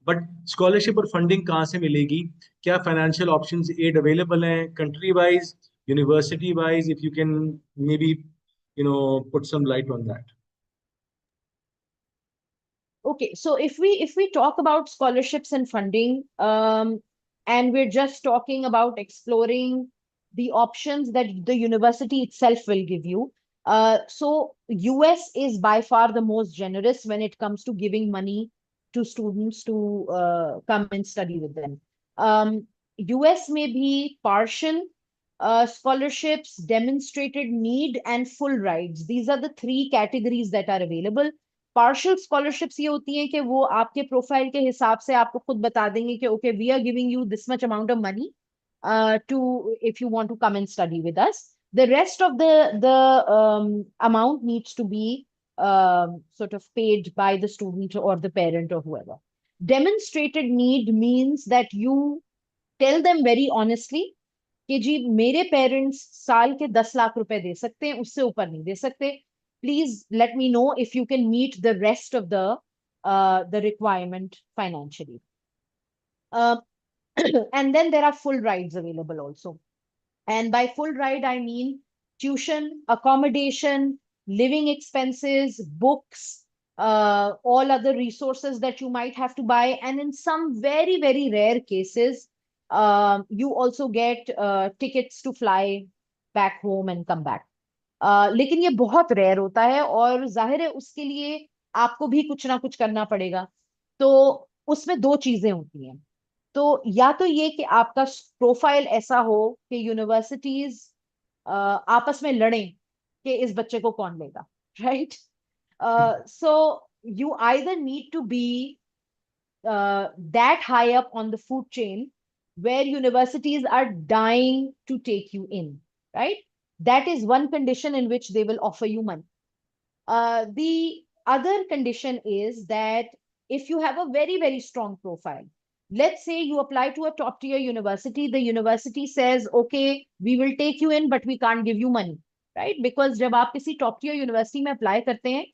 बट स्कॉलरशिप और फंडिंग कहाँ से मिलेगी? क्या फाइनेंशियल ऑप्शंस एड अवेलेबल हैं country wise, university wise? If you can maybe put some light on that. Okay, so if we talk about scholarships and funding, and we're just talking about exploring the options that the university itself will give you. So US is by far the most generous when it comes to giving money to students to come and study with them. US may be partial scholarships, demonstrated need, and full rides. These are the three categories that are available. Partial scholarships ये होती हैं कि वो आपके profile के हिसाब से आपको खुद बता देंगे कि okay we are giving you this much amount of money to if you want to come and study with us the rest of the amount needs to be sort of paid by the student or the parent or whoever. Demonstrated need means that you tell them very honestly कि जी मेरे parents साल के 10 लाख रुपए दे सकते हैं, उससे ऊपर नहीं दे सकते. Please let me know if you can meet the rest of the requirement financially. Uh, and then there are full rides available also. And by full ride, I mean tuition, accommodation, living expenses, books, all other resources that you might have to buy. And in some very, very rare cases, you also get tickets to fly back home and come back. लेकिन ये बहुत rare होता है और जाहिर है उसके लिए आपको भी कुछ ना कुछ करना पड़ेगा. तो उसमें दो चीजें होती हैं. तो या तो ये कि आपका प्रोफाइल ऐसा हो कि यूनिवर्सिटीज आपस में लड़ें कि इस बच्चे को कौन लेगा, right? So you either need to be that high up on the food chain where universities are dying to take you in, right? That is one condition in which they will offer you money. The other condition is that if you have a very, very strong profile, let's say you apply to a top tier university, the university says, okay, we will take you in, but we can't give you money, right? Because जब आप किसी top tier university में apply करते हैं,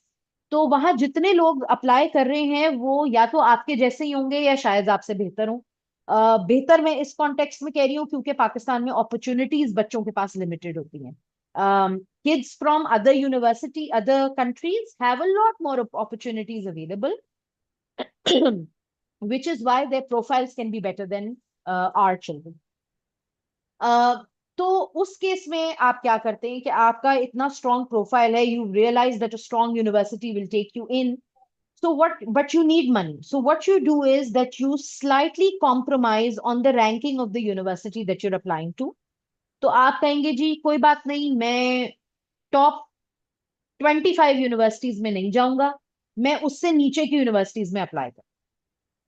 तो वहां जितने लोग अप्लाई कर रहे हैं वो या तो आपके जैसे ही होंगे या शायद आपसे बेहतर हो. बेहतर मैं इस कॉन्टेक्स्ट में कह रही हूँ क्योंकि पाकिस्तान में अपॉर्चुनिटीज बच्चों के पास लिमिटेड होती हैं. Kids from other university, other countries have a lot more opportunities available, which is why their profiles can be better than our children. तो उस केस में आप क्या करते हैं कि आपका इतना स्ट्रॉन्ग प्रोफाइल है, you realize that a strong university will take you in. So what, but you need money. So what you do is that you slightly compromise on the ranking of the university that you're applying to. तो आप कहेंगे जी कोई बात नहीं, मैं top 25 universities में नहीं जाऊंगा, मैं उससे नीचे की यूनिवर्सिटीज में अप्लाई कर.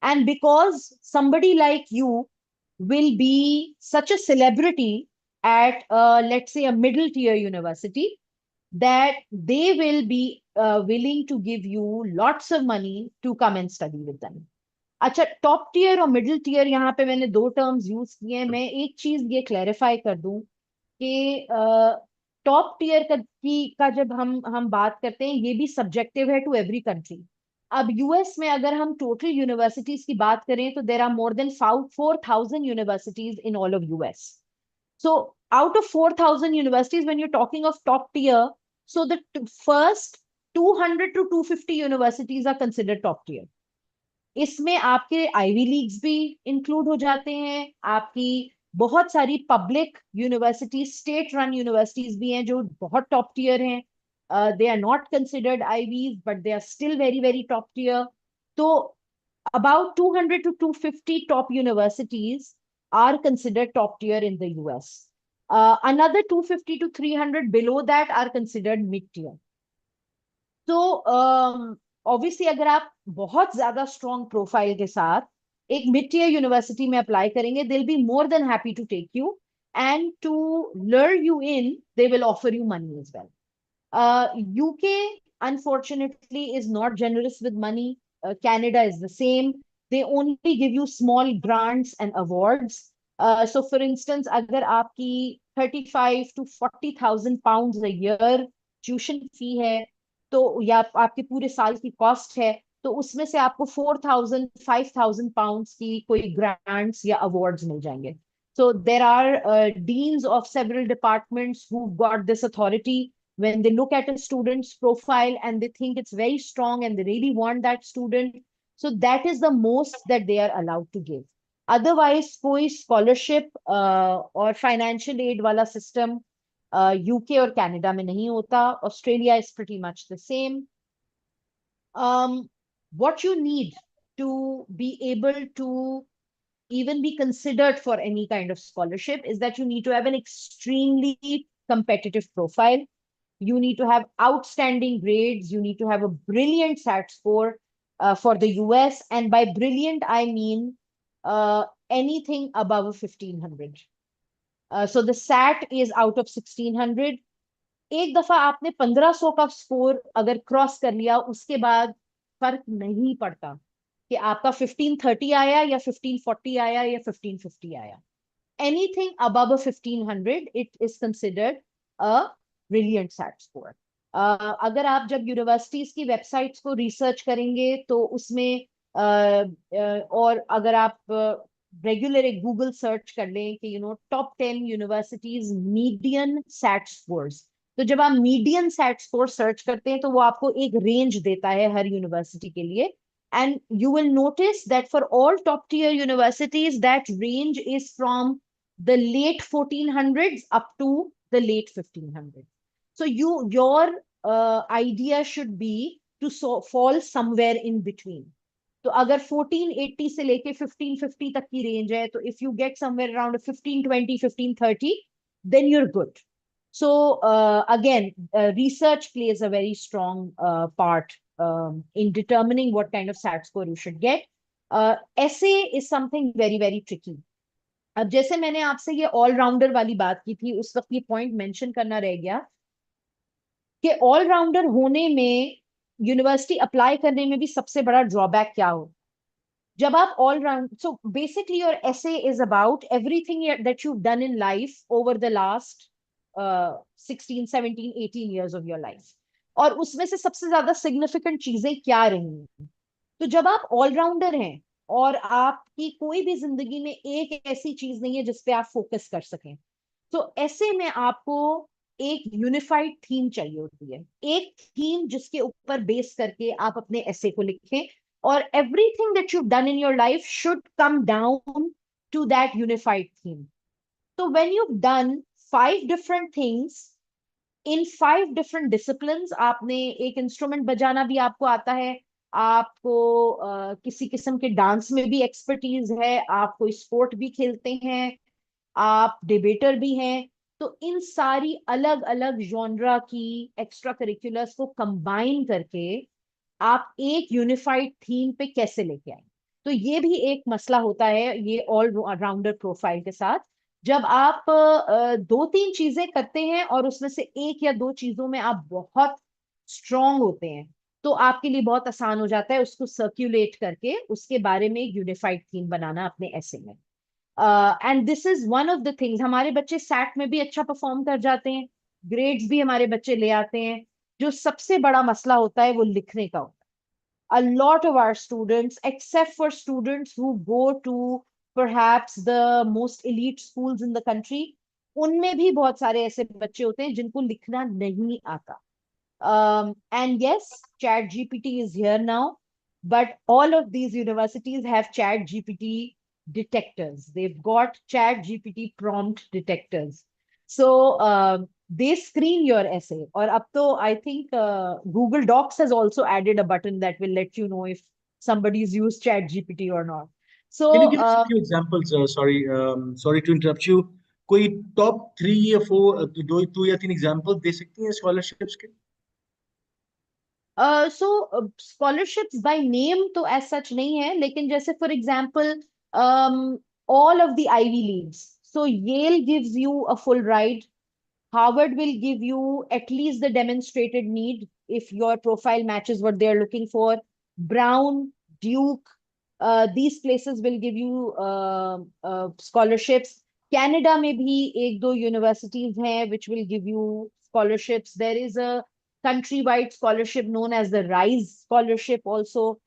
And because somebody like you will be such a celebrity at let's say a middle tier university, that they will be willing to give you lots of money to come and study with them. अच्छा, top tier और middle tier यहाँ पे मैंने दो terms use किए हैं. मैं एक चीज ये क्लैरिफाई कर दूं कि टॉप टियर का जब हम बात करते हैं ये भी सब्जेक्टिव है टू एवरी कंट्री. अब यूएस में अगर हम टोटल यूनिवर्सिटीज की बात करें तो there are more than 4,000 universities in all of US. So out of 4,000 universities, when you're talking of top tier, so the first 200 to 250 universities are considered top tier. इसमें आपके ivy leagues भी include हो जाते हैं, आपकी बहुत सारी public universities, state run universities भी हैं जो बहुत टॉप टियर हैं. They are not considered Ivies but they are still very very top tier. तो about 200 to 250 top universities are considered top tier in the US. Another 250 to 300 below that are considered mid tier. तो obviously अगर आप बहुत ज्यादा strong profile के साथ एक mid tier university में अप्लाई करेंगे, they will be more than happy to take you and to learn you in. They will offer you money as well. UK unfortunately is not generous with money. Canada is the same. They only give you small grants and awards. So for instance, अगर आपकी 35 to 40,000 pounds a year tuition fee है, तो या आपके पूरे साल की cost है, तो उसमें से आपको 4,000 5,000 पाउंड्स की कोई ग्रांट्स या अवार्ड्स मिल जाएंगे. So there are deans of several departments who got this authority when they look at a student's profile and they think it's very strong and they really want that student, so that is the most that they are allowed to give. Otherwise कोई scholarship और financial aid वाला system UK और Canada में नहीं होता. Australia is pretty much the same. What you need to be able to even be considered for any kind of scholarship is that you need to have an extremely competitive profile. You need to have outstanding grades. You need to have a brilliant SAT score for the US. And by brilliant, I mean anything above 1500. So the SAT is out of 1600. एक दफा आपने 1500 का score अगर cross कर लिया, उसके बाद फर्क नहीं पड़ता कि आपका 1530 आया या 1540 आया या 1550 आया. Anything above a 1500, it is considered a brilliant SAT score. अगर आप जब यूनिवर्सिटीज की वेबसाइट्स को रिसर्च करेंगे तो उसमें और अगर आप रेगुलर एक गूगल सर्च कर लें कि top 10 universities median SAT scores, तो जब आप मीडियन सैट स्कोर सर्च करते हैं तो वो आपको एक रेंज देता है हर यूनिवर्सिटी के लिए. And you will notice that for all top tier universities, that range is from the late 1400s up to the late 1500s. So your idea should be to fall somewhere in between. तो अगर 1480 से लेके 1550 तक की range है, तो if you get somewhere around 1520, 1530, then you're good. So again, research plays a very strong part in determining what kind of SAT score you should get. Essay is something very, very tricky. अब जैसे मैंने आपसे ये allrounder वाली बात की थी, उस वक्त ये पॉइंट मेंशन करना रह गया कि ऑलराउंडर होने में, यूनिवर्सिटी अप्लाई करने में भी सबसे बड़ा ड्रॉबैक क्या हो. जब आप all round, so basically your essay is about everything that you done in life over the last 16 17 18 years of your life, और उसमें से सबसे ज्यादा सिग्निफिकेंट चीजें क्या रही. तो जब आप ऑलराउंडर हैं और आपकी कोई भी जिंदगी में एक ऐसी चीज नहीं है जिसपे आप फोकस कर सकें, तो ऐसे में आपको एक यूनिफाइड थीम चाहिए होती है. एक थीम जिसके ऊपर बेस करके आप अपने ऐसे को लिखें, और everything that you've done in your life should come down to that unified theme. So when you've done 5 different things in 5 different disciplines, आपने एक इंस्ट्रूमेंट बजाना भी आपको आता है, आपको किसी किस्म के डांस में भी एक्सपर्टीज है, आप कोई स्पोर्ट भी खेलते हैं, आप डिबेटर भी हैं, तो इन सारी अलग अलग जॉनरा की एक्स्ट्रा करिकुलर्स को कंबाइन करके आप एक यूनिफाइड थीम पे कैसे लेके आए. तो ये भी एक मसला होता है ये ऑल राउंडर प्रोफाइल के साथ. जब आप 2-3 चीजें करते हैं और उसमें से एक या 2 चीजों में आप बहुत स्ट्रांग होते हैं, तो आपके लिए बहुत आसान हो जाता है उसको सर्क्यूलेट करके उसके बारे में एक यूनिफाइड थीम बनाना अपने ऐसे में. And this is one of the things. हमारे बच्चे सैट में भी अच्छा परफॉर्म कर जाते हैं, ग्रेड्स भी हमारे बच्चे ले आते हैं. जो सबसे बड़ा मसला होता है वो लिखने का होता है. A lot of our students, except for students who go to perhaps the most elite schools in the country, उनमें भी बहुत सारे ऐसे बच्चे होते हैं जिनको लिखना नहीं आता. And yes, Chat GPT is here now, but all of these universities have Chat GPT detectors. They've got Chat GPT prompt detectors. So they screen your essay. और अब तो I think Google Docs has also added a button that will let you know if somebody's used Chat GPT or not. So Can you give us a few examples? Sorry to interrupt you. कोई top 3 या 4 2 या 3 example दे सकती हैं scholarships के? so scholarships by name तो as such नहीं है, लेकिन जैसे for example all of the Ivy Leagues. So Yale gives you a full ride. Harvard will give you at least the demonstrated need if your profile matches what they're looking for. Brown, Duke, these places will give you scholarships. Canada में भी एक दो universities हैं which will give you scholarships. There is a countrywide scholarship known as the RISE scholarship also.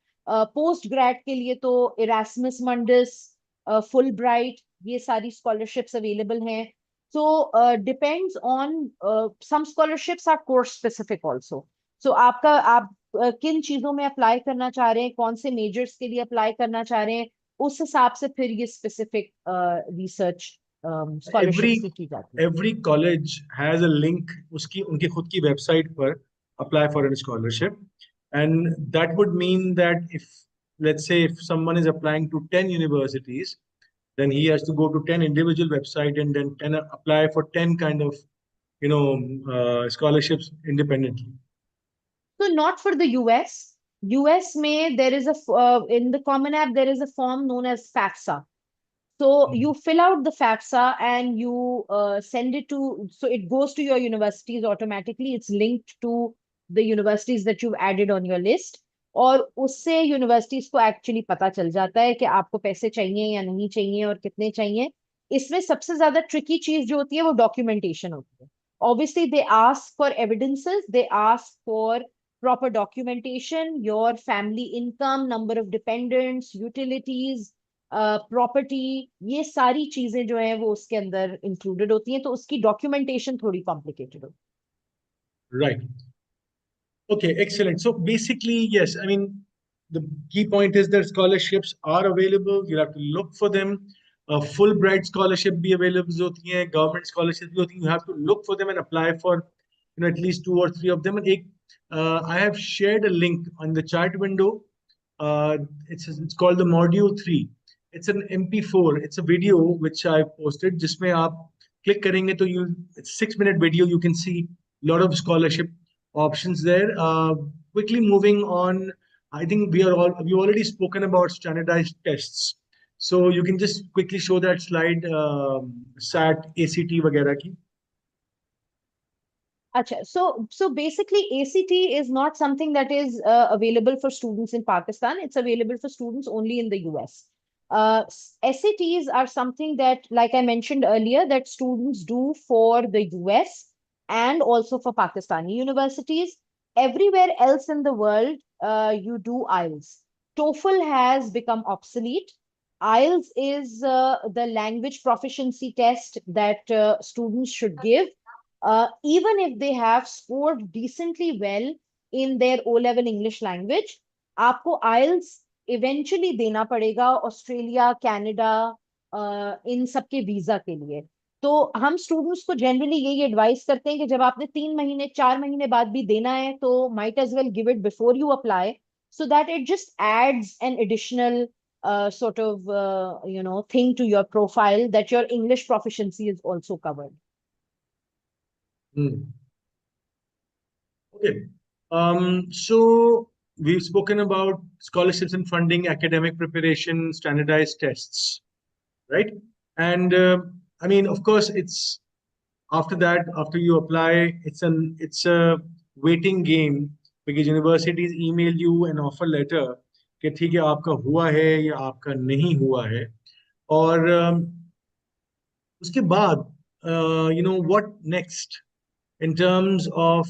Post grad के लिए तो Erasmus Mundus, Fulbright, ये सारी scholarships available हैं. So depends on some scholarships are course specific also. So आपका आप किन चीजों में अप्लाई करना चाह रहे हैं, कौन से मेजर्स के लिए अप्लाई करना चाह रहे हैं, उस हिसाब से फिर ये स्पेसिफिक रिसर्च एवरी स्कॉलरशिप्स की जाती है. Every college has a link उसकी उनकी खुद की वेबसाइट पर apply for an scholarship and that would mean that if let's say if someone is applying to 10 universities, then he has to go to 10 individual website and then 10, apply for 10 kind of scholarships independently. So not for the US. US may there is a in the Common App there is a form known as FAFSA. So you fill out the FAFSA and you send it to, so it goes to your universities automatically. It's linked to the universities that you've added on your list. और उससे universities को actually पता चल जाता है कि आपको पैसे चाहिए या नहीं चाहिए और कितने चाहिए. इसमें सबसे ज्यादा ट्रिकी चीज जो होती है वो डॉक्यूमेंटेशन होती है. Obviously, they ask for evidences, they ask for proper documentation, your family income, number of dependents, utilities, property, ये सारी चीजें जो है वो उसके अंदर इंक्लूडेड होती हैं, तो उसकी डॉक्यूमेंटेशन थोड़ी कॉम्प्लिकेटेड होती Right. Okay, excellent. So basically, yes, I mean, the key point is that scholarships are available. You have to look for them. Fulbright scholarship be available होती हैं, government scholarship भी होती हैं. You have to look for them and apply for, at least two or three of them. And I have shared a link on the chat window. It's called the module 3. It's an MP4. It's a video which I posted. जिसमें आप click करेंगे तो it's 6 minute video. You can see a lot of scholarship options there. Quickly moving on, I think we've already spoken about standardized tests. So you can just quickly show that slide, SAT, ACT वगैरह की. Acha, so basically ACT is not something that is available for students in Pakistan. It's available for students only in the US. SATs are something that, like I mentioned earlier, that students do for the US and also for Pakistani universities. Everywhere else in the world, you do IELTS. TOEFL has become obsolete. IELTS is the language proficiency test that students should give even if they have scored decently well in their O-level English language. आपको IELTS eventually देना पड़ेगा Australia, Canada, इन सब के visa के लिए. तो हम students को जनरली यही एडवाइस करते हैं कि जब आपने 3 महीने 4 महीने बाद भी देना है तो might as well give it before you apply, so that it just adds an additional sort of thing to your profile, that your English proficiency is also covered. Hmm. Okay. So we've spoken about scholarships and funding, academic preparation, standardized tests, right? And I mean, of course, it's after that, after you apply, it's a waiting game because universities email you an offer letter कि ठीक है आपका हुआ है या आपका नहीं हुआ है. और उसके बाद what next in terms of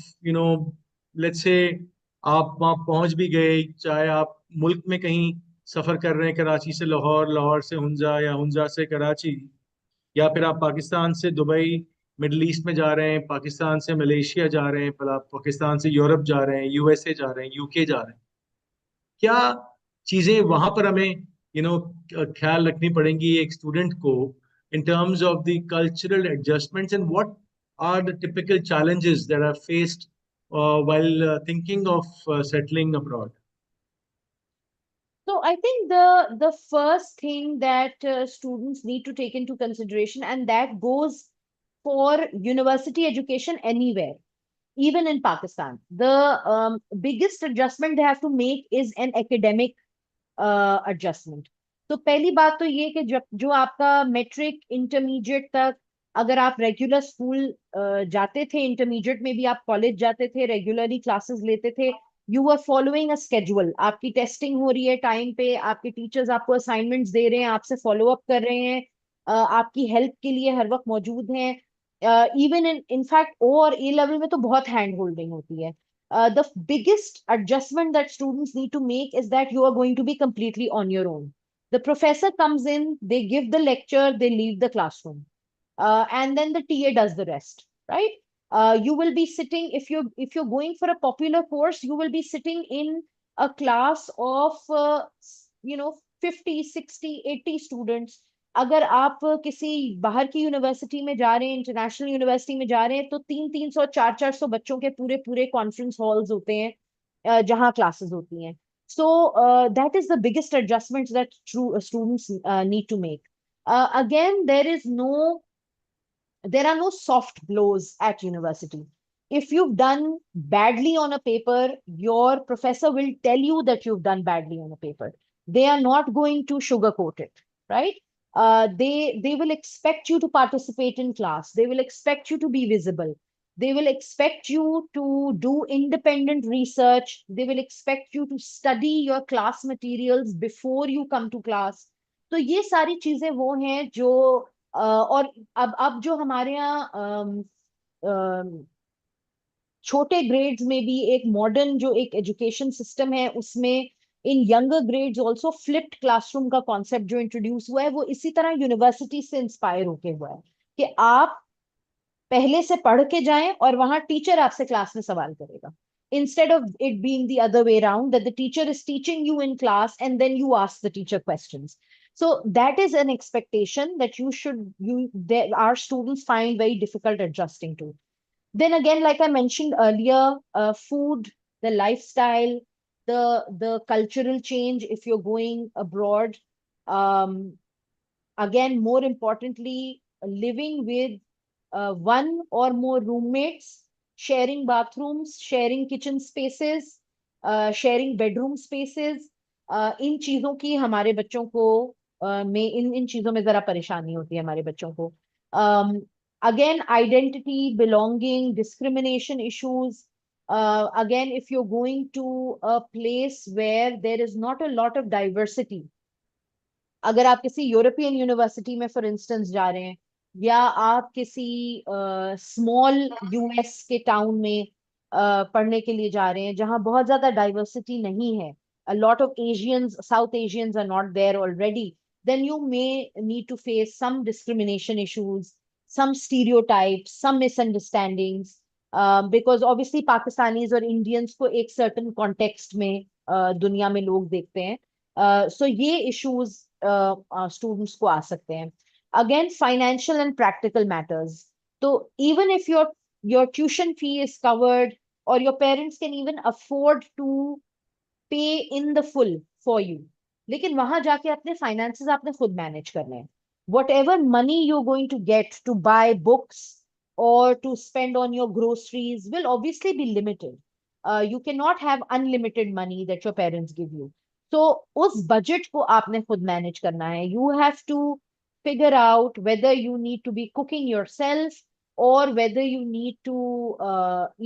let's say आप वहाँ पहुंच भी गए, चाहे आप मुल्क में कहीं सफर कर रहे हैं, कराची से लाहौर, लाहौर से हुंजा या हुंजा से कराची, या फिर आप पाकिस्तान से दुबई मिडल ईस्ट में जा रहे हैं, पाकिस्तान से मलेशिया जा रहे हैं, पाकिस्तान से यूरोप जा रहे हैं, यूएसए जा रहे हैं, यूके जा रहे हैं. क्या चीजें वहां पर हमें ख्याल रखनी पड़ेंगी एक स्टूडेंट को in terms of the cultural adjustments, and what are the typical challenges that are faced while thinking of settling abroad? So I think the first thing that students need to take into consideration, and that goes for university education anywhere, even in Pakistan, the biggest adjustment they have to make is an academic adjustment. तो पहली बात तो ये कि जब जो आपका metric intermediate तक, अगर आप रेगुलर स्कूल जाते थे, इंटरमीडिएट में भी आप कॉलेज जाते थे, रेगुलरली क्लासेस लेते थे, you are following a schedule, आपकी टेस्टिंग हो रही है टाइम पे, आपके टीचर्स आपको असाइनमेंट्स दे रहे हैं, आपसे फॉलो अप कर रहे हैं, आपकी हेल्प के लिए हर वक्त मौजूद हैं. इवन इन फैक्ट ओ और ए लेवल में तो बहुत हैंड होल्डिंग होती है. The biggest adjustment that students need to make is that you are going to be completely on your own. The professor comes in, they give the lecture, they leave the classroom. and then the TA does the rest, right? You will be sitting, if you're going for a popular course, you will be sitting in a class of 50, 60, 80 students. अगर आप किसी बाहर की university में जा रहे हैं, international university में जा रहे हैं, तो 300, 400 बच्चों के पूरे पूरे कॉन्फ्रेंस हॉल्स होते हैं, जहाँ क्लासेस होती हैं. So that is the biggest adjustments that true students need to make. Again, there are no soft blows at university. If you've done badly on a paper, your professor will tell you that you've done badly on a paper. They are not going to sugarcoat it, right? They will expect you to participate in class. They will expect you to be visible. They will expect you to do independent research. They will expect you to study your class materials before you come to class. तो ये सारी चीजें वो हैं जो और अब जो हमारे यहाँ छोटे ग्रेड्स में भी एक मॉडर्न जो एक एजुकेशन सिस्टम है, उसमें इन younger grades also flipped classroom का कॉन्सेप्ट जो इंट्रोड्यूस हुआ है, वो इसी तरह यूनिवर्सिटी से इंस्पायर होके हुआ है कि आप पहले से पढ़ के जाएं और वहां टीचर आपसे क्लास में सवाल करेगा, instead of it being the other way around, that the teacher is teaching you in class and then you ask the teacher questions. So that is an expectation that our students find very difficult adjusting to. Then again, like I mentioned earlier, food, the lifestyle, the cultural change if you're going abroad. um, Again, more importantly, living with one or more roommates, sharing bathrooms, sharing kitchen spaces, sharing bedroom spaces. इन चीजों की हमारे बच्चों को में इन चीजों में जरा परेशानी होती है हमारे बच्चों को. Again, identity, belonging, discrimination issues. Again, if you're going to a place where there is not a lot of diversity, अगर आप किसी यूरोपियन यूनिवर्सिटी में फॉर इंस्टेंस जा रहे हैं, या आप किसी स्मॉल यूएस के टाउन में पढ़ने के लिए जा रहे हैं जहां बहुत ज्यादा डाइवर्सिटी नहीं है, a lot of Asians, South Asians are not there already, then you may need to face some discrimination issues, some stereotypes, some misunderstandings, because obviously Pakistanis और Indians को एक certain context में दुनिया में लोग देखते हैं. सो ये इश्यूज स्टूडेंट्स को आ सकते हैं. Again, financial and practical matters. तो even if your tuition fee is covered और your parents can even afford to pay in the full for you, लेकिन वहां जाके अपने फाइनेंसेस आपने खुद मैनेज करने हैं. Whatever money you going to get to buy books or to spend on your groceries will obviously be limited. You cannot have unlimited money that your parents give you. तो उस budget को आपने खुद manage करना है. You have to figure out whether you need to be cooking yourself और whether you need to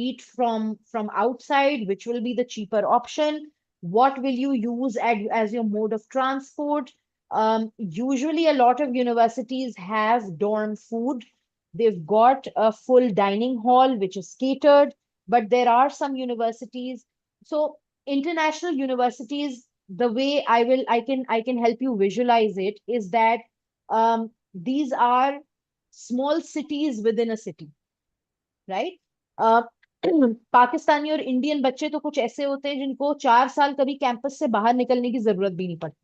eat from outside, which will be the cheaper option. What will you use as your mode of transport? Usually a lot of universities have dorm food. They've got a full dining hall which is catered, but there are some universities. So international universities, the way I can help you visualize it is that these are small cities within a city, right? uh, Pakistani और Indian बच्चे तो कुछ ऐसे होते हैं जिनको 4 साल कभी कैंपस से बाहर निकलने की जरूरत भी नहीं पड़ती,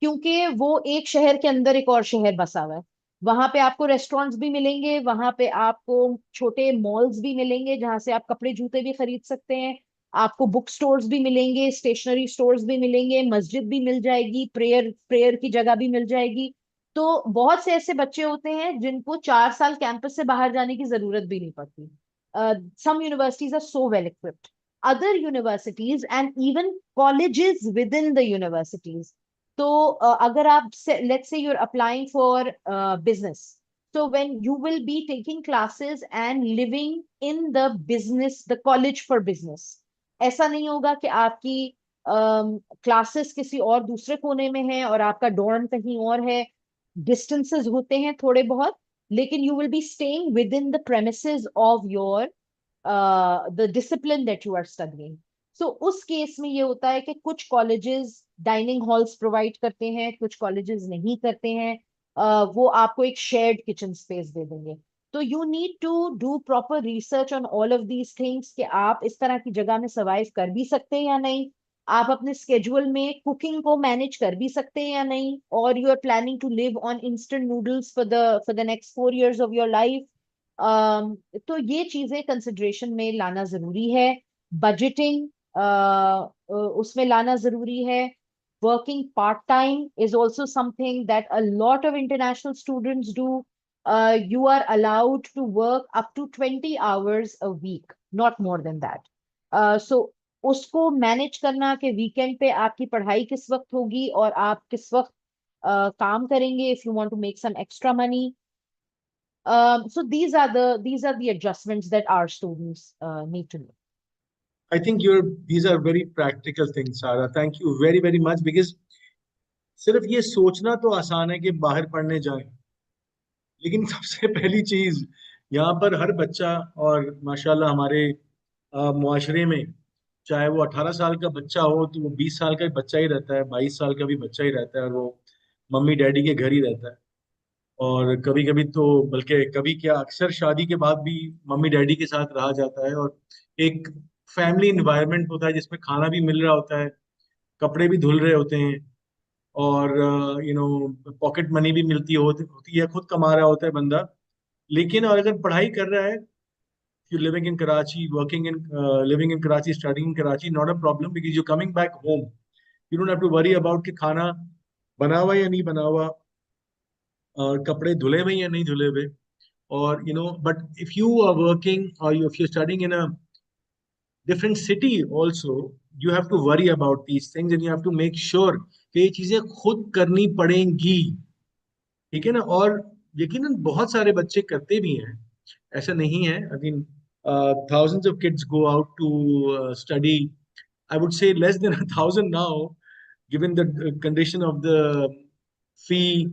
क्योंकि वो एक शहर के अंदर एक और शहर बसा हुआ है. वहां पे आपको रेस्टोरेंट्स भी मिलेंगे, वहां पे आपको छोटे मॉल्स भी मिलेंगे जहां से आप कपड़े जूते भी खरीद सकते हैं, आपको बुक स्टोर्स भी मिलेंगे, स्टेशनरी स्टोर्स भी मिलेंगे, मस्जिद भी मिल जाएगी, प्रेयर प्रेयर की जगह भी मिल जाएगी. तो बहुत से ऐसे बच्चे होते हैं जिनको 4 साल कैंपस से बाहर जाने की जरूरत भी नहीं पड़ती. Some universities are so well equipped. Other universities and even colleges within the universities. तो अगर आप let's say you're applying for business, so when you will be taking classes and living in the business, the college for business, ऐसा नहीं होगा कि आपकी classes किसी और दूसरे कोने में है और आपका डॉर्म कहीं और है. डिस्टेंसेस होते हैं थोड़े बहुत, लेकिन you will be staying within the premises of your the discipline that you are studying. So उस केस में ये होता है कि कुछ कॉलेजेस डाइनिंग हॉल्स प्रोवाइड करते हैं, कुछ कॉलेजेस नहीं करते हैं. वो आपको एक शेयर्ड किचन स्पेस दे देंगे। तो you need to do proper research on all of these things कि आप इस तरह की जगह में सर्वाइव कर भी सकते हैं या नहीं, आप अपने स्केड्यूल में कुकिंग को मैनेज कर भी सकते हैं या नहीं, और you are planning to live on instant noodles for the next 4 years of your life. तो ये चीजें कंसिडरेशन में लाना जरूरी है। बजटिंग उसमें लाना जरूरी है। Working part time is also something that a lot of international students do. You are allowed to work up to 20 hours a week, not more than that. So उसको मैनेज करना कि वीकेंड पे आपकी पढ़ाई किस वक्त होगी और आप किस वक्त काम करेंगे, if you want to make some extra money. So these are the adjustments that our students need to know. I think these are very practical things, Sarah. Thank you very, very much because सिर्फ ये सोचना तो आसान है कि बाहर पढ़ने जाएं, लेकिन सबसे पहली चीज यहाँ पर हर बच्चा, और माशाल्लाह हमारे मुआशरे में, चाहे वो 18 साल का बच्चा हो तो वो 20 साल का भी बच्चा ही रहता है, 22 साल का भी बच्चा ही रहता है, और वो मम्मी डैडी के घर ही रहता है। और कभी कभी तो, बल्कि कभी क्या, अक्सर शादी के बाद भी मम्मी डैडी के साथ रहा जाता है, और एक फैमिली इन्वायरमेंट होता है जिसमें खाना भी मिल रहा होता है, कपड़े भी धुल रहे होते हैं, और पॉकेट मनी भी मिलती होती है, खुद कमा रहा होता है बंदा। लेकिन और अगर पढ़ाई कर रहा है, you living in Karachi, working in living in Karachi, studying in Karachi, not a problem because you coming back home, you don't have to worry about कि खाना बना हुआ या नहीं बना हुआ, और कपड़े धुले हुए या नहीं धुले हुए। और but if you are working और if you're studying in a different city also, you have to worry about these things and you have to make sure कि ये चीजें खुद करनी पड़ेंगी। ठीक है ना? और यकीनन बहुत सारे बच्चे करते भी हैं, ऐसा नहीं है। I mean thousands of kids go out to study. I would say less than 1,000 now, given the condition of the fee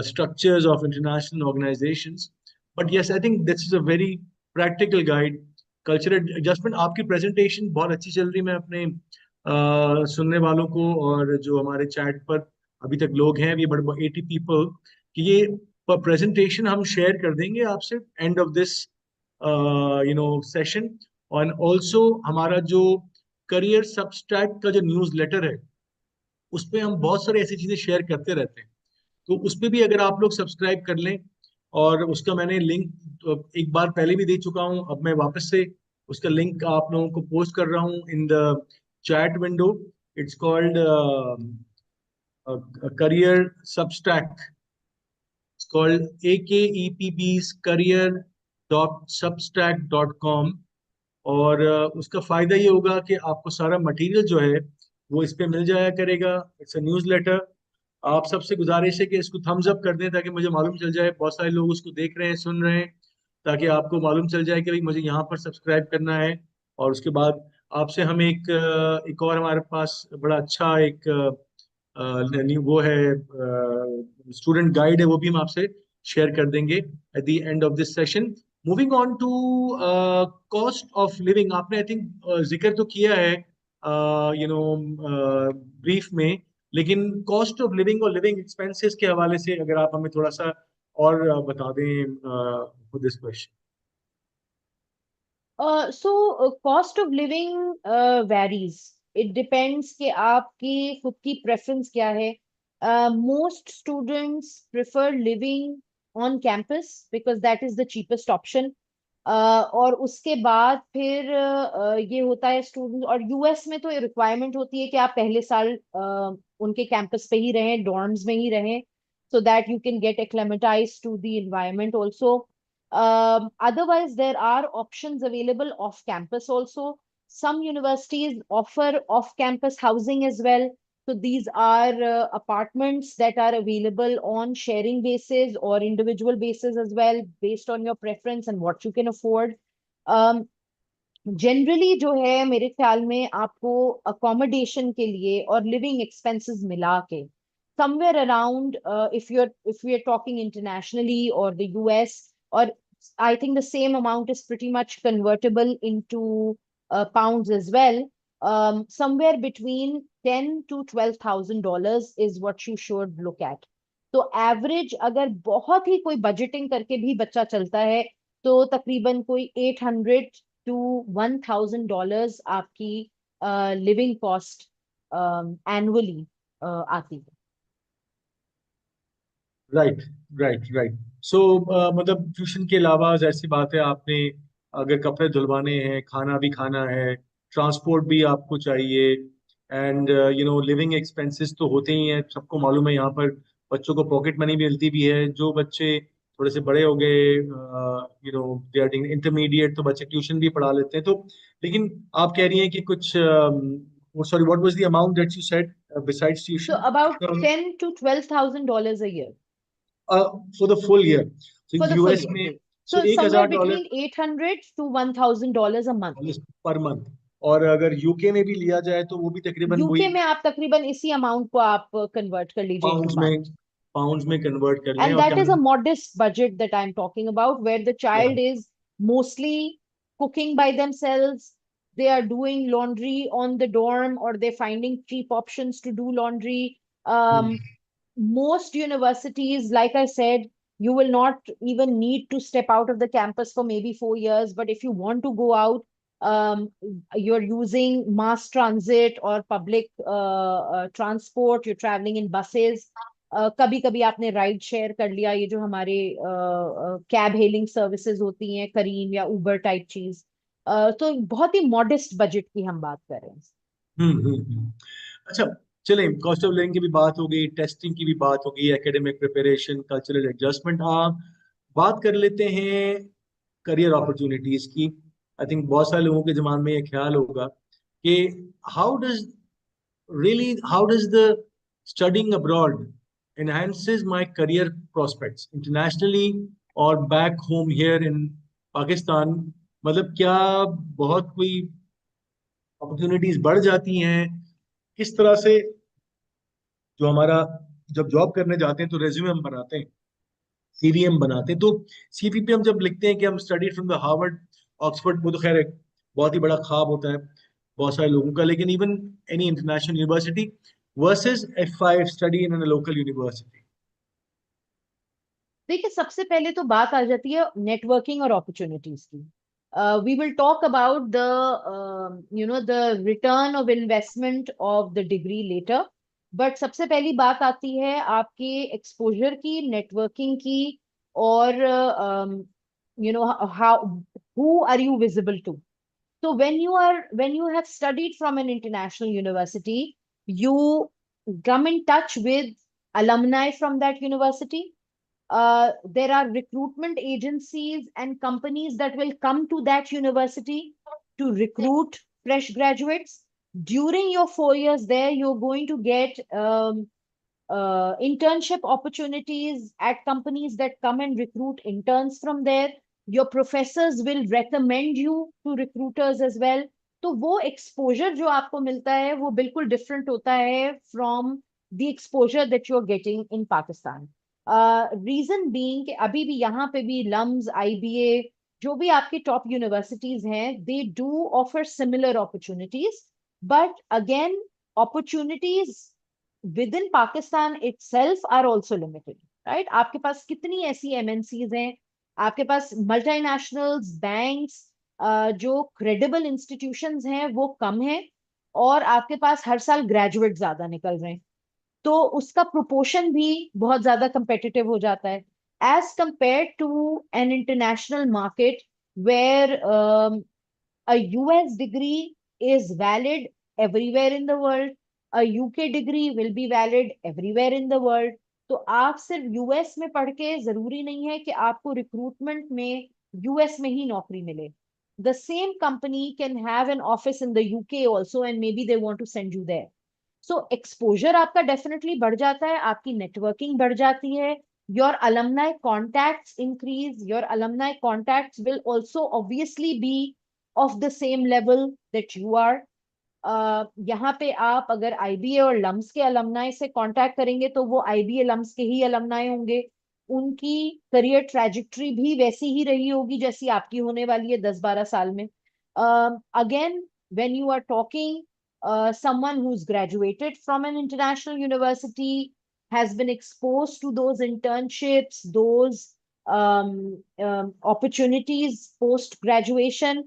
structures of international organizations. But yes, I think this is a very practical guide. Cultural adjustment, आपकी presentation बहुत अच्छी चल रही है। मैं अपने सुनने वालों को और जो हमारे चैट पर अभी तक लोग हैं, ये बड़े 80 people, कि ये प्रेजेंटेशन हम शेयर कर देंगे आपसे एंड ऑफ दिस सेशन। और ऑल्सो हमारा जो करियर सबस्ट्रैक्ट का जो न्यूज़ लेटर है, उस पे हम बहुत सारी ऐसी चीजें शेयर करते रहते हैं, तो उस पे भी अगर आप लोग सब्सक्राइब कर लें। और उसका मैंने लिंक एक बार पहले भी दे चुका हूं, अब मैं वापस से उसका लिंक आप लोगों को पोस्ट कर रहा हूं in the chat window. It's called career Substack, called AKEPB's career.substack.com। और उसका फायदा ये होगा कि आपको सारा मटेरियल जो है वो इस पे मिल जाया करेगा। It's a newsletter. आप सबसे गुजारिश है कि इसको थम्स अप कर दें ताकि मुझे मालूम चल जाए बहुत सारे लोग उसको देख रहे हैं, सुन रहे हैं, ताकि आपको मालूम चल जाए कि भाई मुझे यहाँ पर सब्सक्राइब करना है। और उसके बाद आपसे हम एक और हमारे पास बड़ा अच्छा एक वो है, स्टूडेंट गाइड है, वो भी हम आपसे शेयर कर देंगे at the end of this session. Moving on to cost of living, आपने आई थिंक जिक्र तो किया है ब्रीफ में, लेकिन कॉस्ट ऑफ लिविंग और लिविंग एक्सपेंसेस के हवाले से अगर आप हमें थोड़ा सा और बता दें for this question. So cost of living varies. It depends कि आपकी खुद की preference क्या है. Most students prefer living on campus because that is the cheapest option. और उसके बाद फिर ये होता है स्टूडेंट, और यूएस में तो ये रिक्वायरमेंट होती है कि आप पहले साल उनके कैंपस पे ही रहें, डॉर्म्स में ही रहें, so that you can get acclimatized to the environment also. Otherwise, there are options available off campus also. Some universities offer off campus housing as well. So these are apartments that are available on sharing basis or individual basis as well, based on your preference and what you can afford. Um, generally जो है मेरे ख्याल में आपको accommodation के लिए और living expenses मिला के somewhere around, if we are talking internationally or the US, or I think the same amount is pretty much convertible into pounds as well. Somewhere between $10,000 to $12,000 is what you should look at. तो average अगर बहुत ही कोई budgeting करके भी बच्चा चलता है तो तकरीबन कोई $800 to $1,000 आपकी लिविंग कॉस्ट एनुअली आती है। Right, right, right. सो मतलब ट्यूशन के अलावा जाहिर सी बात है, आपने अगर कपड़े धुलवाने हैं, खाना भी खाना है, ट्रांसपोर्ट भी आपको चाहिए, एंड लिविंग एक्सपेंसेस तो होते ही हैं, सबको मालूम है। यहाँ पर बच्चों को पॉकेट मनी मिलती भी है। जो बच्चे थोड़े से बड़े हो गए, दे आर इंटरमीडिएट, तो बच्चे ट्यूशन भी पढ़ा लेते हैं। तो लेकिन आप कह रही हैं कि कुछ, sorry, what was the amount that you said besides So tuition? about $10,000 to $12,000 a year for the full year, तो for the full US year. में, सो So एक somewhere हजार dollar between 800 to $1,000 a month. Per month. और अगर UK में भी लिया जाए तो वो भी तकरीबन वही यूके में आप तकरीबन इसी अमाउंट को आप कन्वर्ट कर लीजिए इनटू पाउंड्स में पाउंड। पाउंड्स में कन्वर्ट कर लें, And और that is a Canada. modest budget that I'm talking about, where the child is mostly cooking by themselves. They are doing laundry on the dorm, or they're finding cheap options to do laundry. Most universities, like I said, you will not even need to step out of the campus for maybe 4 years. But if you want to go out, um, you're using mass transit or public transport, you're traveling in buses. कभी कभी आपने ride share कर लिया, ये जो हमारे cab hailing services होती हैं, करीम या उबर टाइप चीज। तो बहुत ही मॉडेस्ट बजट की हम बात कर रहे हैं। अच्छा, चलें, कॉस्ट ऑफ लिविंग की भी बात हो गई, टेस्टिंग की भी बात हो गई, एकेडमिक प्रिपरेशन, कल्चरल एडजस्टमेंट। आप बात कर लेते हैं करियर अपॉर्चुनिटीज की। आई थिंक बहुत सारे लोगों के दिमाग में ये ख्याल होगा कि how does really how does the studying abroad enhances my career prospects internationally or back home here in Pakistan? मतलब क्या बहुत कोई अपॉर्चुनिटीज बढ़ जाती हैं? किस तरह से, जो हमारा, जब जॉब करने जाते हैं तो रेज्यूमे हम बनाते हैं, सीवी हम बनाते हैं, तो सीवी पे हम जब लिखते हैं कि हम study from the Harvard, Oxford, वो तो खैर एक बहुत ही बड़ा ख्वाब होता है बहुत सारे लोगों का, लेकिन even any international university versus F5 study in local university. देखिए, सबसे पहले तो बात आ जाती है नेटवर्किंग और अपॉर्चुनिटीज की। We will talk about the return of investment of the degree later. But सबसे पहली बात आती है आपके एक्सपोजर की, नेटवर्किंग की, और how who are you visible to. So when you have studied from an international university, you come in touch with alumni from that university. There are recruitment agencies and companies that will come to that university to recruit fresh graduates. During your 4 years there, you're going to get internship opportunities at companies that come and recruit interns from there. Your professors will recommend you to recruiters as well. तो वो exposure जो आपको मिलता है वो बिल्कुल different होता है from the exposure that you are getting in Pakistan. Reason being कि अभी भी यहाँ पे भी लम्स, आईबीए, जो भी आपके टॉप यूनिवर्सिटीज हैं, they do offer similar opportunities. But again, opportunities within Pakistan itself are also limited, right? आपके पास कितनी ऐसी एमएनसीज हैं, आपके पास मल्टीनेशनल्स, बैंक्स, जो क्रेडिबल इंस्टीट्यूशंस हैं वो कम हैं, और आपके पास हर साल ग्रेजुएट ज्यादा निकल रहे हैं। तो उसका प्रोपोर्शन भी बहुत ज्यादा competitive हो जाता है as compared to an international market where a US degree is valid everywhere in the world. A UK degree will be valid everywhere in the world. तो आप सिर्फ यूएस में पढ़ के जरूरी नहीं है कि आपको रिक्रूटमेंट में यूएस में ही नौकरी मिले। The same company can have an office in the UK also, and maybe they want to send you there. So exposure आपका definitely बढ़ जाता है, आपकी networking बढ़ जाती है, your alumni contacts increase, your alumni contacts will also obviously be of the same level that you are. यहाँ पे आप अगर आईबीए और लम्स के अलमनाई से कांटेक्ट करेंगे तो वो आईबीए लम्स के ही अलमनाई होंगे। उनकी करियर ट्रैजेक्टरी भी वैसी ही रही होगी जैसी आपकी होने वाली है 10-12 साल में। Again, when you are talking someone who's graduated from an international university, has been exposed to those internships, those opportunities post graduation,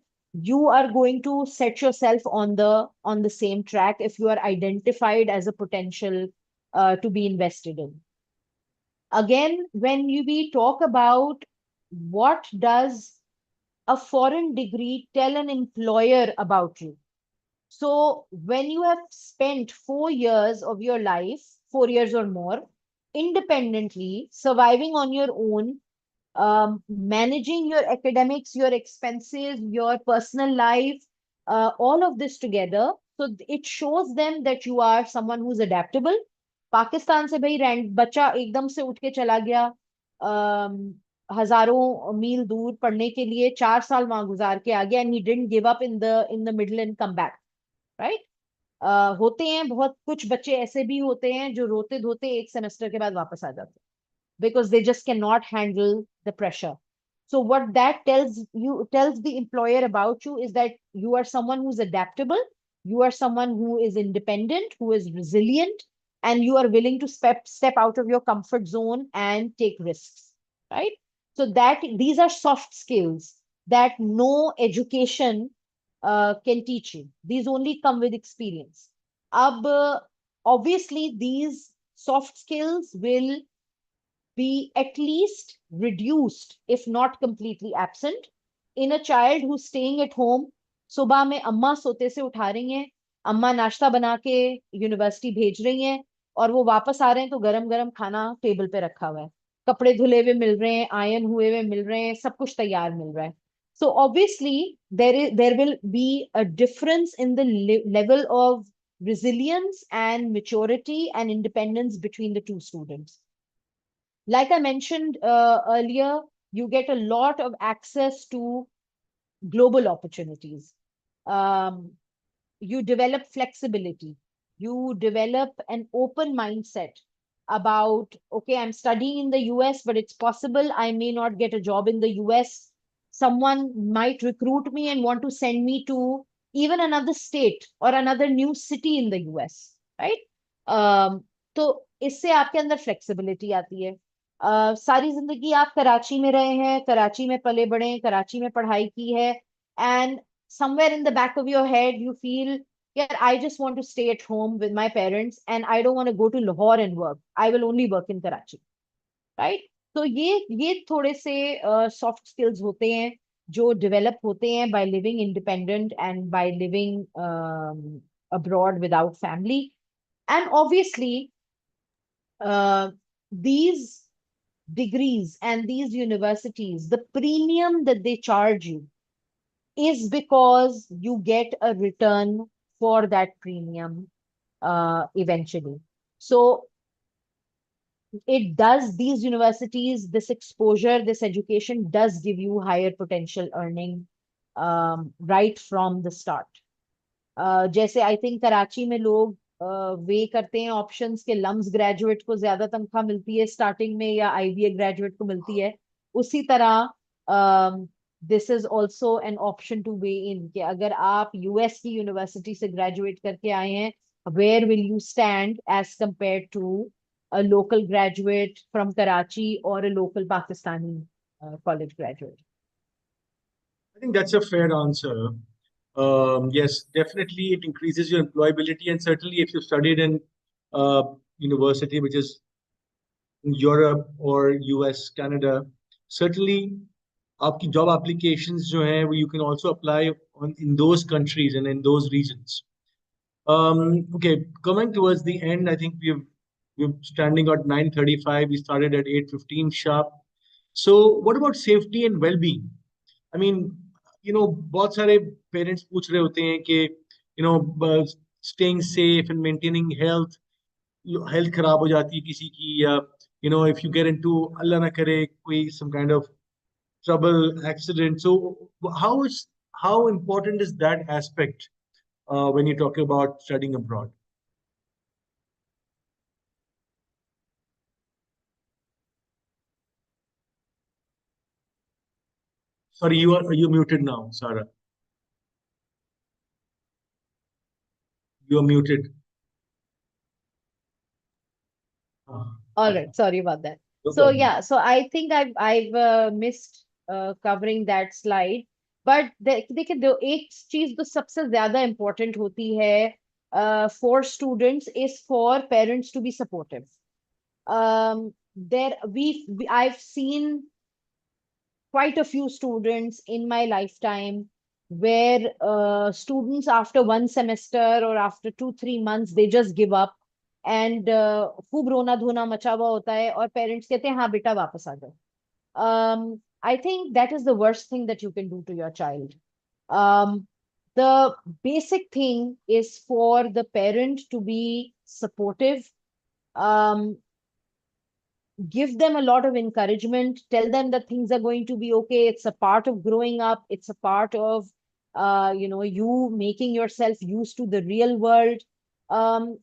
you are going to set yourself on the same track if you are identified as a potential to be invested in. Again, when we talk about what does a foreign degree tell an employer about you? So when you have spent 4 years of your life, 4 years or more, independently, surviving on your own, managing your academics, your expenses, your personal life, all of this together. So it shows them that you are someone who's adaptable. Pakistan से भाई Rand बच्चा एकदम से उठ के चला गया हजारों मील दूर पढ़ने के लिए, 4 साल वहां गुजार के आ गया, and he didn't give up in the middle and come back, right? होते हैं बहुत कुछ बच्चे ऐसे भी होते हैं जो रोते धोते एक सेमेस्टर के बाद वापस आ जाते हैं because they just cannot handle the pressure. So what that tells the employer about you is that you are someone who's adaptable, you are someone who is independent, who is resilient, and you are willing to step out of your comfort zone and take risks, right? So that these are soft skills that no education can teach you. These only come with experience. Obviously, these soft skills will be at least reduced, if not completely absent, in a child who's staying at home. सुबह में अम्मा सोते से उठा रही हैं, अम्मा नाश्ता बना के यूनिवर्सिटी भेज रही हैं, और वो वापस आ रहे हैं तो गरम गरम खाना टेबल पे रखा हुआ है, कपड़े धुले हुए मिल रहे हैं, आयन हुए हुए मिल रहे हैं, सब कुछ तैयार मिल रहा है. So obviously there will be a difference in the level of resilience and maturity and independence between the two students. Like I mentioned earlier, you get a lot of access to global opportunities. You develop flexibility. You develop an open mindset about, okay, I'm studying in the US, but it's possible I may not get a job in the US. Someone might recruit me and want to send me to even another state or another new city in the US, right? तो इससे आपके अंदर flexibility आती है. सारी जिंदगी आप कराची में रहे हैं, कराची में पले बड़े हैं, कराची में पढ़ाई की है, and somewhere in the back of your head you feel, yeah, I just want to stay at home with my parents and I don't want to go to Lahore and work. I will only work in Karachi, right? तो ये थोड़े से soft skills होते हैं जो develop होते हैं by living independent and by living abroad without family. And obviously, these degrees and these universities, the premium that they charge you is because you get a return for that premium eventually. So it does, these universities, this exposure, this education does give you higher potential earning right from the start. जैसे I think Karachi में लोग वे करते हैं options के lumps graduate को ज्यादा तनख्वाह मिलती है स्टार्टिंग में या आईबीए ग्रेजुएट को मिलती है, उसी तरह this is also an option to weigh in कि अगर आप यूएस की यूनिवर्सिटी से ग्रेजुएट करके आए हैं, where will you stand as compare to a local graduate from Karachi or a local Pakistani college graduate? I think that's a fair answer. Yes, definitely it increases your employability, and certainly if you studied in university which is in Europe or US, Canada, certainly आपकी job applications जो हैं you can also apply in those countries and in those regions. Okay, coming towards the end, I think we're standing at 9:35. We started at 8:15 sharp. So, what about safety and well-being? I mean, बहुत सारे parents पूछ रहे होते हैं कि staying safe and maintaining health खराब हो जाती है किसी की, या if you get into अल्लाह ना करे कोई some kind of trouble, accident. So, how important is that aspect when you talk about studying abroad? Sorry, you muted now, Sarah. You are muted. All right, sorry about that. No So problem. yeah, so I think I've missed covering that slide. But देखिए दो एक चीज तो सबसे ज्यादा important होती है for students is for parents to be supportive. There I've seen quite a few students in my lifetime where students after one semester or after 2 3 months they just give up and खूब रोना धोना मचा हुआ होता है और parents कहते हैं हाँ बेटा वापस आ जाओ. I think that is the worst thing that you can do to your child. um, the basic thing is for the parent to be supportive. um, Give them a lot of encouragement, tell them that things are going to be okay. It's a part of growing up, it's a part of you making yourself used to the real world. um,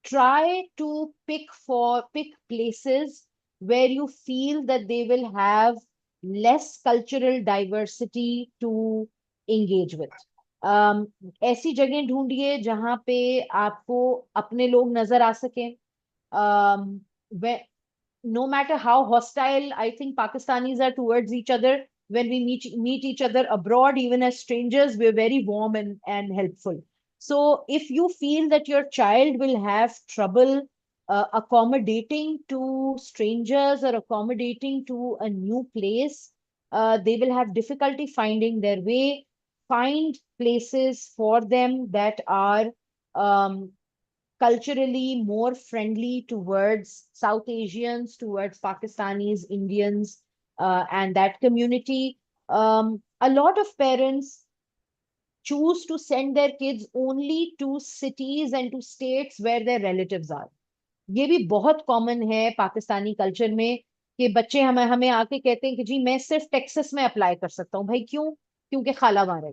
Try to pick places where you feel that they will have less cultural diversity to engage with. ऐसी जगह ढूंढिए जहां पे आपको अपने लोग नजर आ सकें. um, no matter how hostile I think Pakistanis are towards each other, when we meet each other abroad, even as strangers, we're very warm and helpful. So if you feel that your child will have trouble accommodating to strangers or accommodating to a new place, they will have difficulty finding their way. Find places for them that are um, culturally more friendly towards South Asians, towards Pakistanis, Indians, and that community. A lot of parents choose to send their kids only to cities and to states where their relatives are. ये भी बहुत common है Pakistani culture में कि बच्चे हमें हमें आके कहते हैं कि जी मैं सिर्फ टेक्सास में अप्लाई कर सकता हूँ. भाई क्यों? क्योंकि खाला वहां है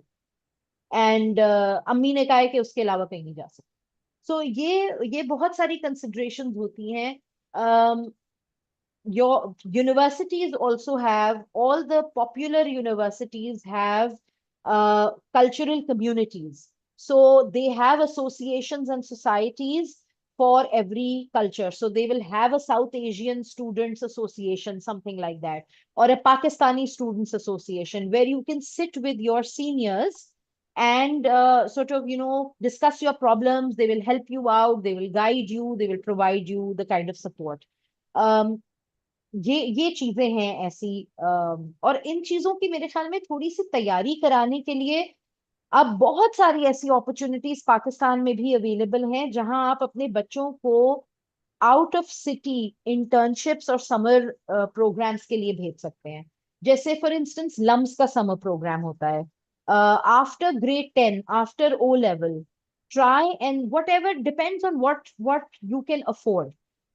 एंड अम्मी ने कहा है कि उसके अलावा कहीं नहीं जा सकते. सो ये बहुत सारी कंसिडरेशंस होती हैं. um, your universities also have, all the popular universities have cultural communities. So they have associations and societies for every culture. So they will have a South Asian Students Association, something like that, or a Pakistani Students Association, where you can sit with your seniors and sort of, discuss your problems. They will help you out, they will guide you, they will provide you the kind of support. um, ये चीजें हैं ऐसी. और इन चीजों की मेरे ख्याल में थोड़ी सी तैयारी कराने के लिए अब बहुत सारी ऐसी अपॉर्चुनिटीज पाकिस्तान में भी अवेलेबल हैं जहां आप अपने बच्चों को आउट ऑफ सिटी इंटर्नशिप्स और समर प्रोग्राम्स के लिए भेज सकते हैं. जैसे फॉर इंस्टेंस लम्स का समर प्रोग्राम होता है after grade 10, after O level. Try and whatever depends on what you can afford.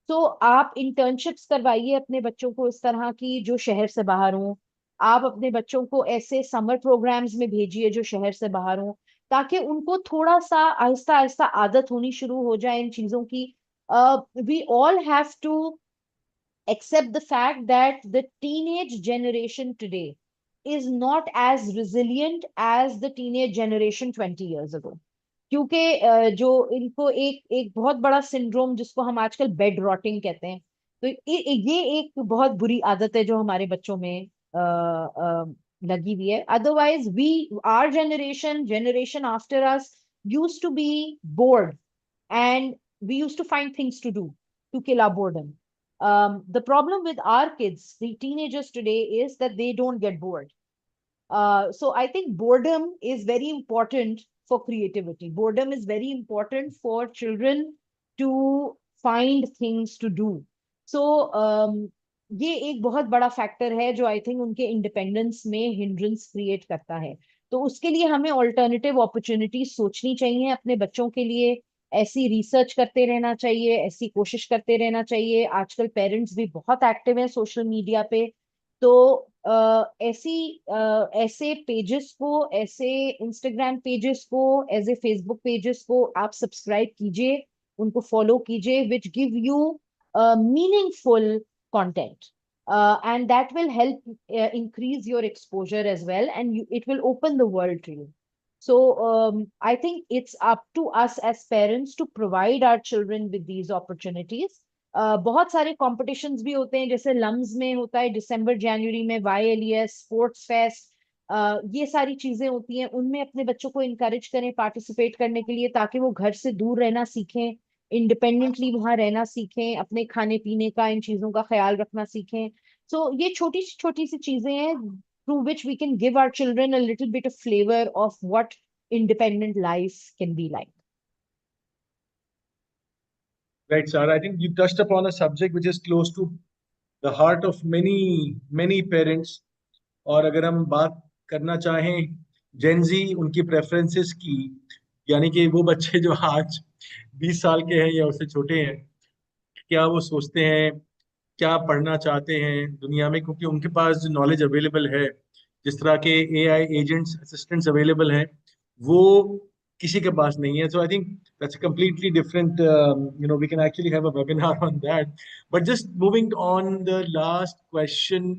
तो आप इंटर्नशिप्स करवाइए अपने बच्चों को इस तरह की जो शहर से बाहर हों. आप अपने बच्चों को ऐसे समर प्रोग्राम्स में भेजिए जो शहर से बाहर हों, ताकि उनको थोड़ा सा आहिस्ता आहिस्ता आदत होनी शुरू हो जाए इन चीजों की. We all have to accept the fact that the teenage generation today is not as resilient as the teenage generation 20 years ago. क्योंकि जो इनको एक एक बहुत बड़ा सिंड्रोम जिसको हम आजकल बेड रॉटिंग कहते हैं, तो ये एक बहुत बुरी आदत है जो हमारे बच्चों में लगी हुई है. Otherwise we our generation after us used to be bored and we used to find things to do to kill our boredom. The problem with our kids, the teenagers today, is that they don't get bored. So I think boredom is very important for creativity. Boredom is very important for children to find things to do. So ये एक बहुत बड़ा factor है जो I think उनके independence में hindrance create करता है. तो उसके लिए हमें ऑल्टरनेटिव अपॉर्चुनिटीज सोचनी चाहिए अपने बच्चों के लिए. ऐसी रिसर्च करते रहना चाहिए, ऐसी कोशिश करते रहना चाहिए. आजकल पेरेंट्स भी बहुत एक्टिव हैं सोशल मीडिया पे. तो ऐसे पेजेस को, ऐसे इंस्टाग्राम पेजेस को, ऐसे फेसबुक पेजेस को आप सब्सक्राइब कीजिए, उनको फॉलो कीजिए, which give you meaningful content, and that will help increase your exposure as well, and it will open the world to you. So I think it's up to us as parents to provide our children with these opportunities. बहुत सारे competitions भी होते हैं, जैसे lumps में होता है दिसंबर जनवरी में YLES स्पोर्ट्स फेस्ट, ये सारी चीजें होती हैं, उनमें अपने बच्चों को इनकरेज करें पार्टिसिपेट करने के लिए, ताकि वो घर से दूर रहना सीखें, इंडिपेंडेंटली वहां रहना सीखें, अपने खाने पीने का, इन चीजों का ख्याल रखना सीखें। सो ये छोटी छोटी सी चीजें हैं through which we can give our children a little bit of flavour of what independent life can be like. Right, Sarah. I think you touched upon a subject which is close to the heart of many parents. और अगर हम बात करना चाहें Gen Z उनकी preferences की, यानी कि वो बच्चे जो आज 20 साल के हैं या उससे छोटे हैं, क्या वो सोचते हैं, क्या पढ़ना चाहते हैं दुनिया में, क्योंकि उनके पास जो नॉलेज अवेलेबल है, जिस तरह के AI एजेंट्स असिस्टेंट्स अवेलेबल हैं, वो किसी के पास नहीं है. So I think that's completely different, we can actually have a webinar on that. But just moving on the last question,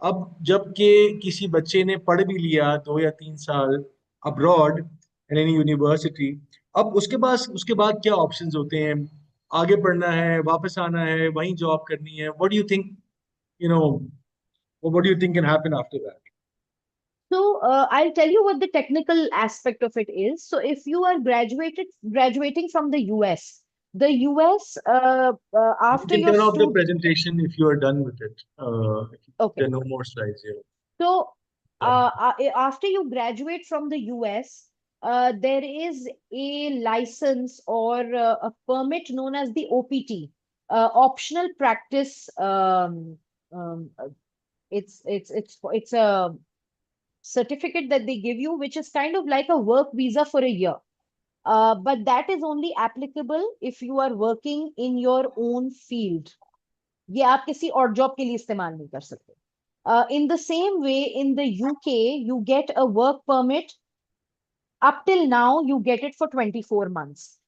अब जब के किसी बच्चे ने पढ़ भी लिया 2 या 3 साल अब्रॉड इन एनी यूनिवर्सिटी, अब उसके बाद क्या ऑप्शंस होते हैं? आगे पढ़ना है, वापस आना है, वहीं जॉब करनी है? What do you think, you know what do you think can happen after that? So I'll tell you what the technical aspect of it is. So if you are graduating from the the US You after can your turn off the student, presentation if you are done with it. There okay. are no more slides here. So Yeah. after you graduate from the US, there is a license or a permit known as the OPT, optional practice. Um, it's a certificate that they give you, which is kind of like a work visa for a year. But that is only applicable if you are working in your own field. ये आप किसी और job के लिए इस्तेमाल नहीं कर सकते. In the same way, in the UK, you get a work permit. Up till now you get it for 24 months.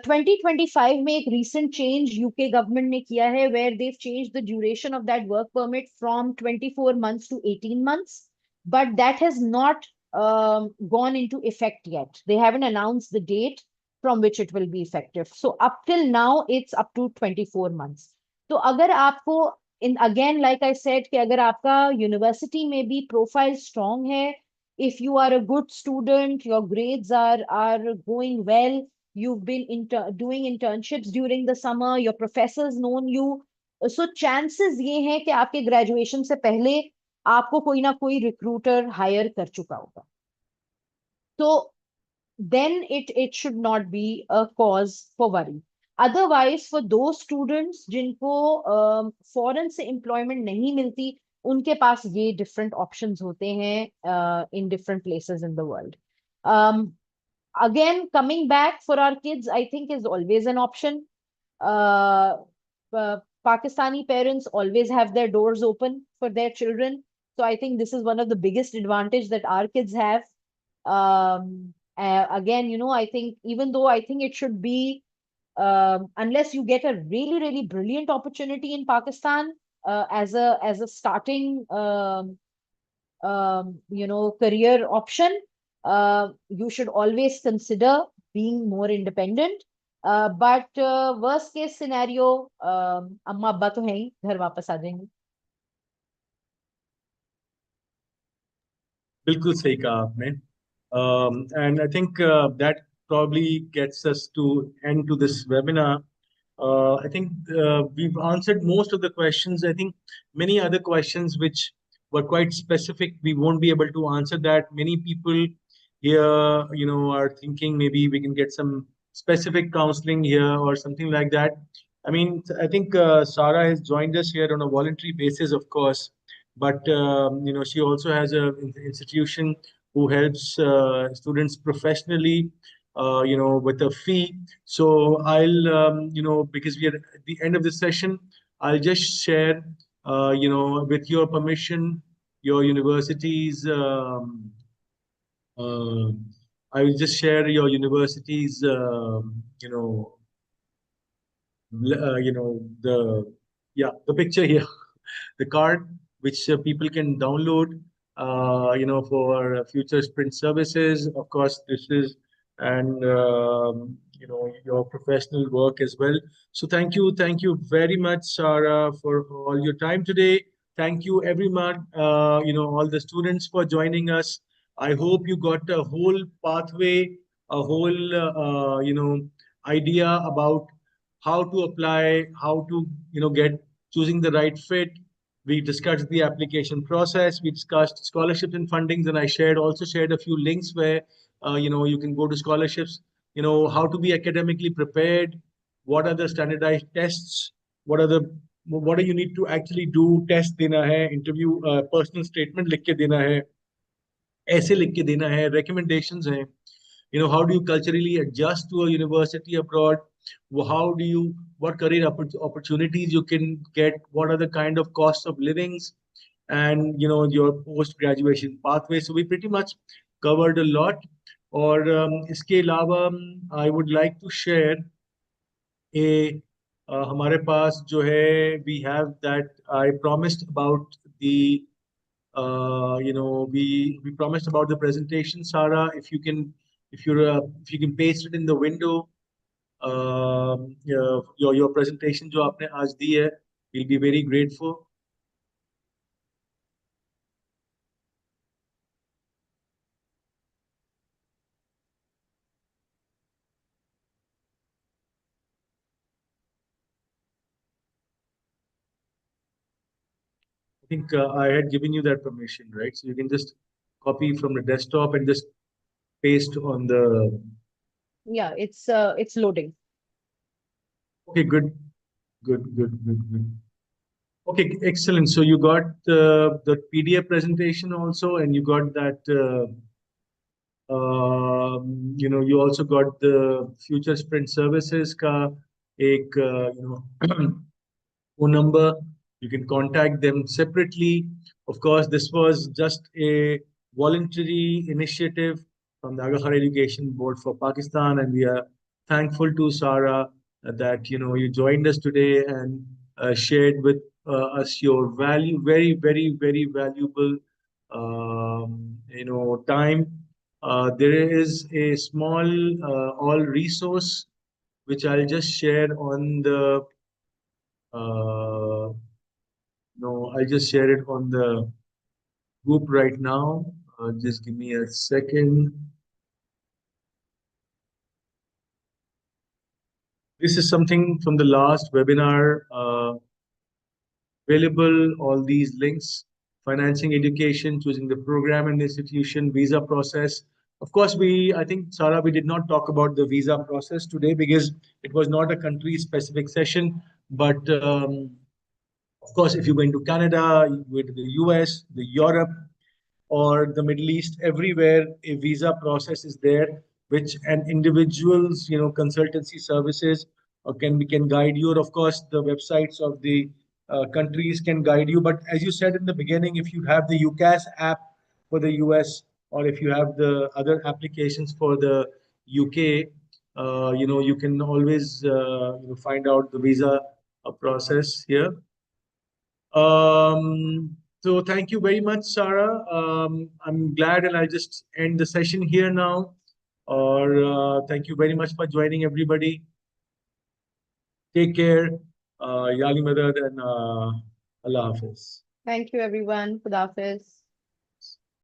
2025 में एक recent change UK government ने किया है, where they've changed the duration of that work permit from 24 months to 18 months, but that has not gone into effect yet. They haven't announced the date from which it will be effective. So up till now it's up to 24 months. तो अगर आपको, in again like I said, कि अगर आपका university में भी profile strong है, if you are a good student, your grades are going well, you've been doing internships during the summer, your professors known you, so chances ये हैं कि आपके ग्रेजुएशन से पहले आपको कोई ना कोई रिक्रूटर हायर कर चुका होगा. तो then it should not be a cause for worry. Otherwise, for those students जिनको फॉरेन से एम्प्लॉयमेंट नहीं मिलती, उनके पास ये डिफरेंट ऑप्शंस होते हैं in different places in the world. Again, coming back for our kids, I think is always an option. uh, Pakistani parents always have their doors open for their children, so I think this is one of the biggest advantage that our kids have. Again, I think, even though I think it should be, unless you get a really brilliant opportunity in Pakistan, as a starting career option, you should always consider being more independent. But worst case scenario, अम्मा अब्बा तो हैं ही, घर वापस आ जाएंगे. बिल्कुल सही कहा आपने. And I think that probably gets us to end to this webinar. I think we've answered most of the questions. I think many other questions which were quite specific, we won't be able to answer that. Many people here, are thinking maybe we can get some specific counseling here or something like that. I mean, I think Sarah has joined us here on a voluntary basis, of course, but she also has a institution who helps students professionally, with a fee. So I'll, because we are at the end of the session, I'll just share, with your permission, your university's. Uh, I will just share your university's, the, yeah, the picture here, the card which people can download, for future sprint services. Of course, this is, and your professional work as well. So thank you very much, Sarah, for all your time today. Thank you, everyone, all the students for joining us. I hope you got a whole pathway, a whole, idea about how to apply, how to, get choosing the right fit. We discussed the application process. We discussed scholarships and fundings, and I also shared a few links where, you can go to scholarships. How to be academically prepared. What are the standardized tests? What are the what do you need to actually do? Test देना है, interview, personal statement लिख के देना है, ऐसे लिख के देना है, recommendations हैं. How do you culturally adjust to a university abroad? How do you, what career opportunities you can get? What are the kind of costs of livings? And your post graduation pathway. So we pretty much covered a lot. और इसके अलावा I would like to share a हमारे पास जो है, we have that I promised about the we promised about the presentation. Sarah, if you can, if you can paste it in the window, your presentation जो आपने आज दी है, we'll be very grateful. I think I had given you that permission, right? So you can just copy from the desktop and just paste on the. Yeah, it's loading. Okay, good, good. Okay, excellent. So you got the PDF presentation also, and you got that. You also got the future sprint services का एक phone number. You can contact them separately. Of course, this was just a voluntary initiative from the Aga Higher Education Board for Pakistan, and we are thankful to Sarah that you joined us today and shared with us your very valuable time. There is a small all resource which I'll just share on the no, I just share it on the group right now. Just give me a second. This is something from the last webinar. Available, all these links: financing education, choosing the program and the institution, visa process. Of course, I think, Sarah, we did not talk about the visa process today because it was not a country specific session. But of course, if you're going to Canada, you go to the US, the Europe, or the Middle East, everywhere a visa process is there, which an individual's consultancy services can guide you. Or of course, the websites of the countries can guide you. But as you said in the beginning, if you have the UCAS app for the US, or if you have the other applications for the UK, you can always find out the visa process here. So thank you very much, Sarah. I'm glad, and I just end the session here now. Or thank you very much for joining, everybody. Take care. Yali Madad, and Allah Hafiz. Thank you, everyone. Khud Hafiz.